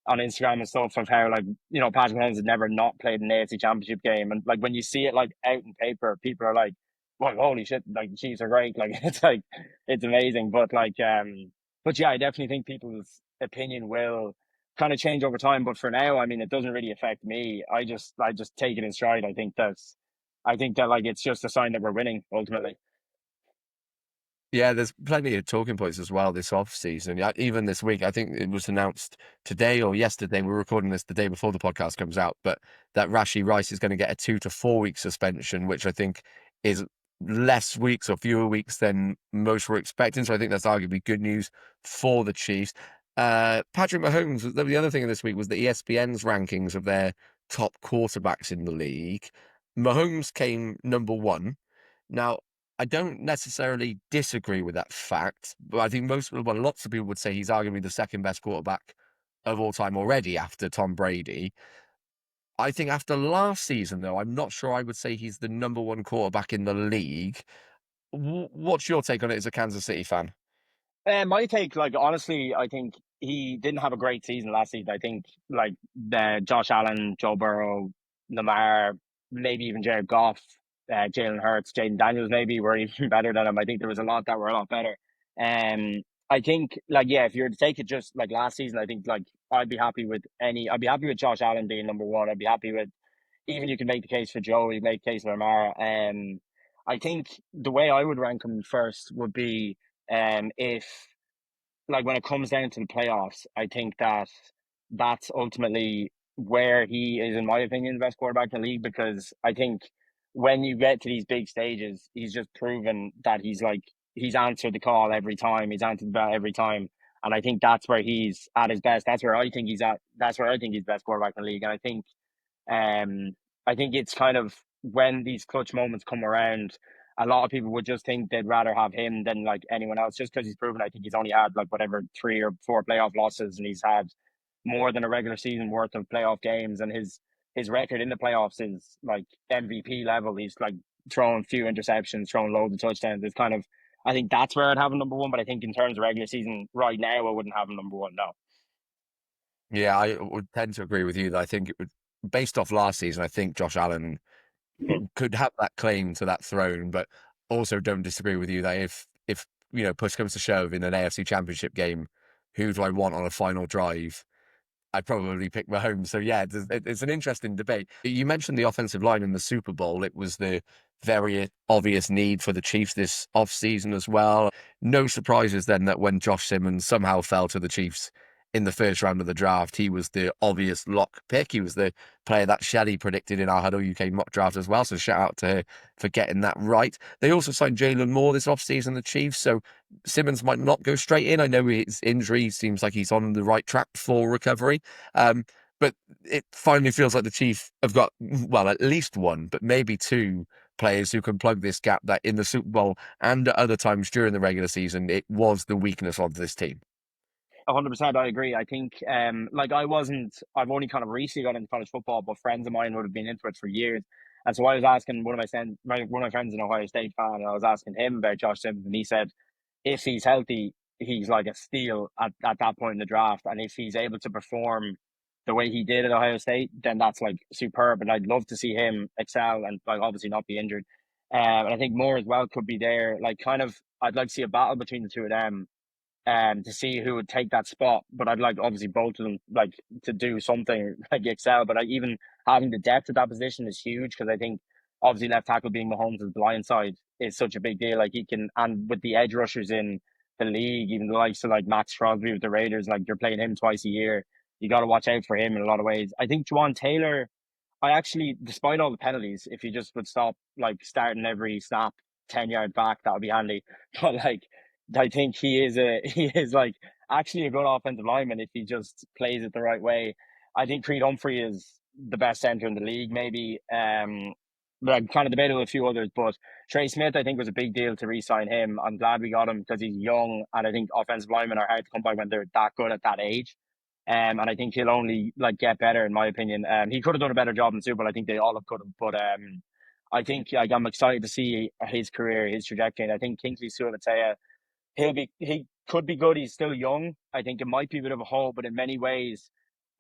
on Instagram and stuff of how like Patrick Mahomes had never not played an AFC Championship game, and like when you see it like out in paper, people are like, "Well, holy shit! Like the Chiefs are great!" Like it's amazing. But yeah, I definitely think people's opinion will kind of change over time. But for now, I mean, it doesn't really affect me. I just take it in stride. I think that like it's just a sign that we're winning ultimately. Yeah, there's plenty of talking points as well this off season. Yeah, even this week, I think it was announced today or yesterday. We're recording this the day before the podcast comes out, but that Rashee Rice is going to get a 2 to 4 week suspension, which I think is less weeks or fewer weeks than most were expecting. So I think that's arguably good news for the Chiefs. Patrick Mahomes, the other thing this week was the ESPN's rankings of their top quarterbacks in the league. Mahomes came number one. Now, I don't necessarily disagree with that fact, but I think lots of people would say he's arguably the second best quarterback of all time already after Tom Brady. I think after last season, though, I'm not sure I would say he's the number one quarterback in the league. What's your take on it as a Kansas City fan? My take, like, honestly, I think he didn't have a great season last season. I think, like, the Josh Allen, Joe Burrow, Lamar, maybe even Jared Goff, Jalen Hurts, Jaden Daniels maybe were even better than him. I think there was a lot that were a lot better. I think, like, yeah, if you were to take it just like last season, I think, like, I'd be happy with Josh Allen being number one. I'd be happy with, even you can make the case for Joe, you make the case for Lamar. I think the way I would rank him first would be, if, like, when it comes down to the playoffs, I think that that's ultimately where he is, in my opinion, the best quarterback in the league, because I think when you get to these big stages, he's just proven that he's answered the call every time, he's answered the bell every time. And I think that's where he's at his best. That's where I think he's at. That's where I think he's the best quarterback in the league. And um, I think it's kind of when these clutch moments come around, a lot of people would just think they'd rather have him than like anyone else, just because he's proven. I think he's only had like whatever 3 or 4 playoff losses, and he's had more than a regular season worth of playoff games, and his record in the playoffs is like MVP level. He's like throwing few interceptions, throwing loads of touchdowns. It's kind of, I think that's where I'd have him number one. But I think in terms of regular season right now, I wouldn't have him number one. No. Yeah, I would tend to agree with you that I think it would, based off last season, I think Josh Allen could have that claim to that throne, but also don't disagree with you that if push comes to shove in an AFC Championship game, who do I want on a final drive? I'd probably pick Mahomes. So yeah, it's an interesting debate. You mentioned the offensive line in the Super Bowl. It was the very obvious need for the Chiefs this offseason as well. No surprises then that when Josh Simmons somehow fell to the Chiefs in the first round of the draft, he was the obvious lock pick. He was the player that Shelley predicted in our HuddleUK mock draft as well. So shout out to her for getting that right. They also signed Jalen Moore this offseason, the Chiefs. So Simmons might not go straight in. I know his injury seems like he's on the right track for recovery. But it finally feels like the Chiefs have got, well, at least one, but maybe two players who can plug this gap that in the Super Bowl and at other times during the regular season, it was the weakness of this team. 100%, I agree. I think, like, I've only kind of recently got into college football, but friends of mine would have been into it for years. And so I was asking one of my friends, an Ohio State fan, and I was asking him about Josh Simmons, and he said if he's healthy, he's like a steal at that point in the draft. And if he's able to perform the way he did at Ohio State, then that's like superb. And I'd love to see him excel and, like, obviously not be injured. And I think Moore as well could be there. Like, kind of, I'd like to see a battle between the two of them, to see who would take that spot. But I'd like, obviously, both of them, like, to do something like excel. But even having the depth at that position is huge, because I think obviously left tackle being Mahomes' blind side is such a big deal. Like, he can, and with the edge rushers in the league, even the likes of like Max Crosby with the Raiders, like, you're playing him twice a year. You got to watch out for him in a lot of ways. I think Juwan Taylor, I actually, despite all the penalties, if you just would stop like starting every snap 10 yards back, that would be handy. But like, I think he is like actually a good offensive lineman if he just plays it the right way. I think Creed Humphrey is the best center in the league, maybe. But I'm kind of debating with a few others. But Trey Smith, I think, was a big deal to re-sign him. I'm glad we got him because he's young, and I think offensive linemen are hard to come by when they're that good at that age. And I think he'll only like get better, in my opinion. He could have done a better job in Super Bowl. I think they all have could have, but I think, like, I'm excited to see his career, his trajectory. And I think Kingsley Su'Alatea, he could be good. He's still young. I think it might be a bit of a hole, but in many ways,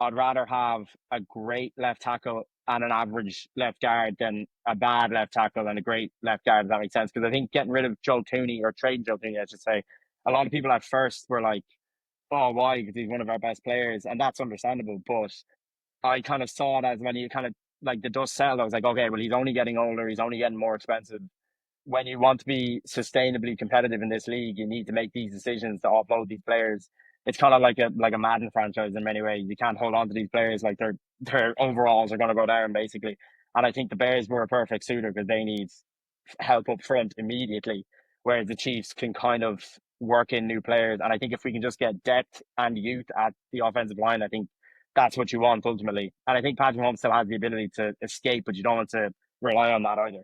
I'd rather have a great left tackle and an average left guard than a bad left tackle and a great left guard. If that makes sense, because I think getting rid of Joe Tooney, or trading Joe Tooney, I should say, a lot of people at first were like, "Oh, why?" Because he's one of our best players, and that's understandable. But I kind of saw it as, when you kind of, like, the dust settled, I was like, okay, well, he's only getting older, he's only getting more expensive. When you want to be sustainably competitive in this league, you need to make these decisions to offload these players. It's kind of like a Madden franchise in many ways. You can't hold on to these players, like, their overalls are going to go down, basically. And I think the Bears were a perfect suitor because they need help up front immediately, whereas the Chiefs can kind of work in new players. And I think if we can just get depth and youth at the offensive line, I think that's what you want ultimately. And I think Patrick Mahomes still has the ability to escape, but you don't want to rely on that either.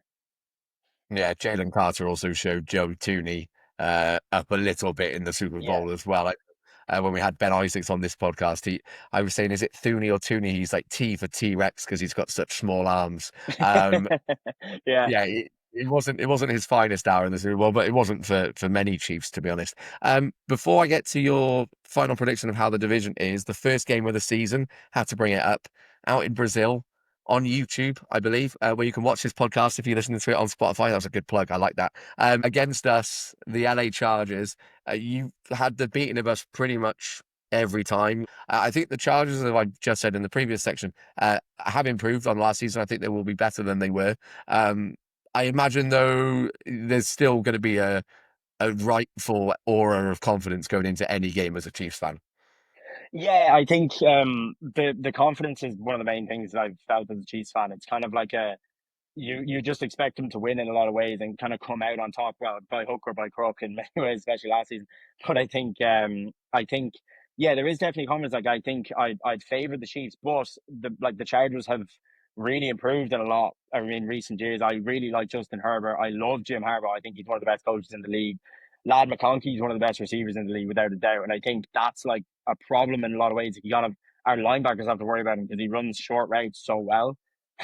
Yeah, Jalen Carter also showed Joe Tooney up a little bit in the Super Yeah. Bowl as well. When we had Ben Isaacs on this podcast, I was saying, is it Thuney or Tooney? He's like T for T-Rex because he's got such small arms. Yeah. Yeah, it wasn't his finest hour in the Super Bowl, but it wasn't for many Chiefs, to be honest. Before I get to your final prediction of how the division is, the first game of the season, had to bring it up, out in Brazil on YouTube, I believe, where you can watch this podcast if you're listening to it on Spotify. That was a good plug. I like that. Against us, the LA Chargers, you had the beating of us pretty much every time. I think the Chargers, as I just said in the previous section, have improved on last season. I think they will be better than they were. I imagine, though, there's still going to be a rightful aura of confidence going into any game as a Chiefs fan. Yeah, I think the confidence is one of the main things that I've felt as a Chiefs fan. It's kind of like you just expect them to win in a lot of ways and kind of come out on top, well, by hook or by crook in many ways, especially last season. But I think yeah, there is definitely confidence. Like I think I'd favor the Chiefs, but the Chargers have really improved in a lot. I mean, recent years. I really like Justin Herbert. I love Jim Harbaugh. I think he's one of the best coaches in the league. Lad McConkey is one of the best receivers in the league without a doubt. And I think that's like a problem in a lot of ways. You kind of our linebackers have to worry about him because he runs short routes so well.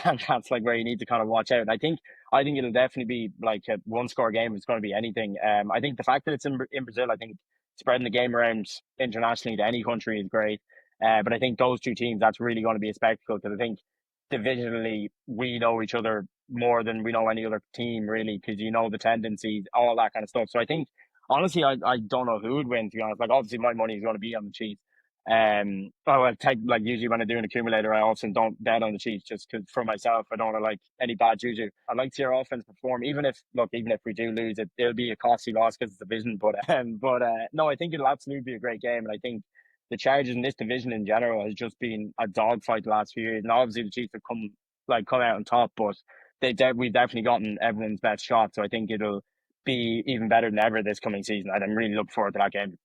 And that's like where you need to kind of watch out. And I think it'll definitely be like a one score game. It's going to be anything. I think the fact that it's in Brazil, I think spreading the game around internationally to any country is great. But I think those two teams, that's really going to be a spectacle because I think divisionally we know each other more than we know any other team really because you know the tendencies, all that kind of stuff. So I think honestly, I don't know who would win to be honest. Like obviously my money is going to be on the Chiefs. I take like usually when I do an accumulator, I often don't bet on the Chiefs just because for myself, I don't want to like any bad juju. I like to see our offense perform, even if we do lose, it'll be a costly loss because it's a division. But no, I think it'll absolutely be a great game, and I think the Chargers in this division in general has just been a dogfight the last few years, and obviously the Chiefs have come out on top, but we've definitely gotten everyone's best shot, so I think it'll be even better than ever this coming season, and I'm really looking forward to that game.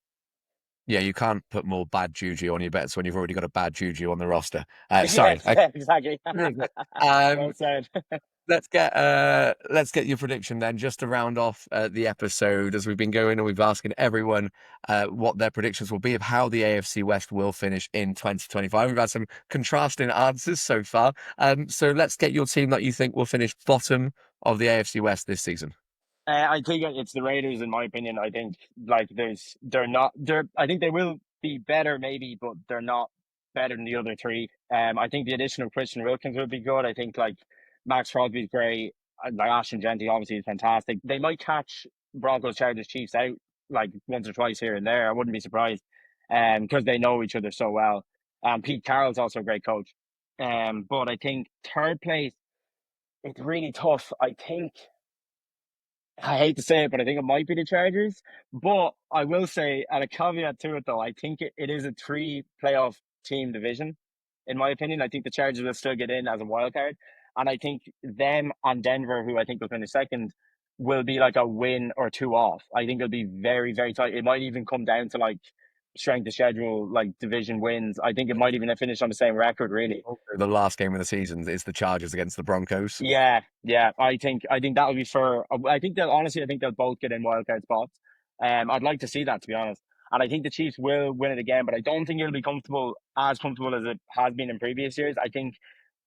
Yeah, you can't put more bad juju on your bets when you've already got a bad juju on the roster. Yes, Sorry. exactly. Well Um, said. let's get your prediction then, just to round off the episode as we've been going and we've been asking everyone what their predictions will be of how the AFC West will finish in 2025. We've had some contrasting answers so far. So let's get your team that you think will finish bottom of the AFC West this season. I think it's the Raiders, in my opinion. I think like I think they will be better maybe, but they're not better than the other three. I think the addition of Christian Wilkins would be good. I think like Max Crosby's great. Like Ashton Genty obviously is fantastic. They might catch Broncos, Chargers, Chiefs out like once or twice here and there. I wouldn't be surprised. Because they know each other so well. Pete Carroll's also a great coach. But I think third place, it's really tough. I hate to say it, but I think it might be the Chargers. But I will say, at a caveat to it, though, I think it is a three playoff team division. In my opinion, I think the Chargers will still get in as a wild card. And I think them and Denver, who I think will finish second, will be like a win or two off. I think it'll be very, very tight. It might even come down to like strength of schedule, like division wins. I think it might even finish on the same record, really. The last game of the season is the Chargers against the Broncos. Yeah. I think that'll be fair. I think they'll both get in wildcard spots. I'd like to see that, to be honest. And I think the Chiefs will win it again, but I don't think it'll be as comfortable as it has been in previous years. I think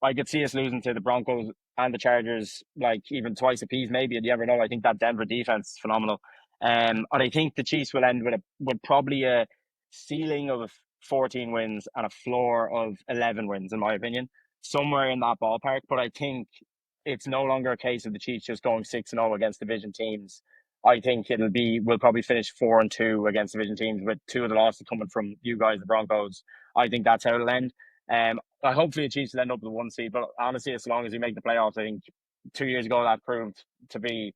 I could see us losing to the Broncos and the Chargers, like even twice apiece, maybe. And you never know. I think that Denver defense is phenomenal. And I think the Chiefs will end with probably a ceiling of 14 wins and a floor of 11 wins, in my opinion, somewhere in that ballpark. But I think it's no longer a case of the Chiefs just going 6-0 against division teams. I think we'll probably finish 4-2 against division teams with two of the losses coming from you guys, the Broncos. I think that's how it'll end. Hopefully the Chiefs will end up with the 1 seed, but honestly, as long as we make the playoffs, I think 2 years ago that proved to be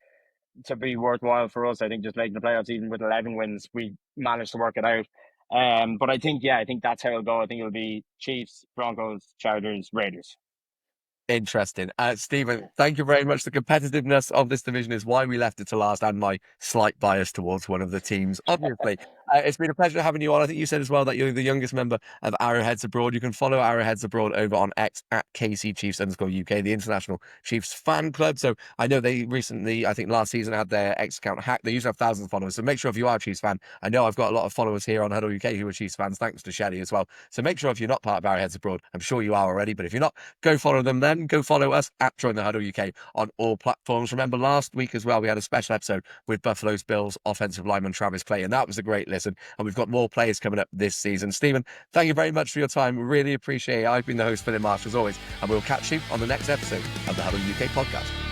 worthwhile for us. I think just making the playoffs, even with 11 wins, we managed to work it out. But I think that's how it'll go. I think it'll be Chiefs, Broncos, Chargers, Raiders. Interesting. Stephen, thank you very much. The competitiveness of this division is why we left it to last, and my slight bias towards one of the teams, obviously. It's been a pleasure having you on. I think you said as well that you're the youngest member of Arrowheads Abroad. You can follow Arrowheads Abroad over on X at KC_Chiefs_UK, the International Chiefs fan club. So I know they recently, I think last season, had their X account hacked. They used to have thousands of followers. So make sure if you are a Chiefs fan, I know I've got a lot of followers here on HuddleUK who are Chiefs fans, thanks to Shelley as well. So make sure if you're not part of Arrowheads Abroad, I'm sure you are already, but if you're not, go follow them then. Go follow us at Join the Huddle UK on all platforms. Remember last week as well, we had a special episode with Buffalo's Bills offensive lineman Travis Clay, and that was a great listen. And we've got more players coming up this season. Stephen, thank you very much for your time. Really appreciate it. I've been the host, Philip Marsh, as always, and we'll catch you on the next episode of the Huddle UK podcast.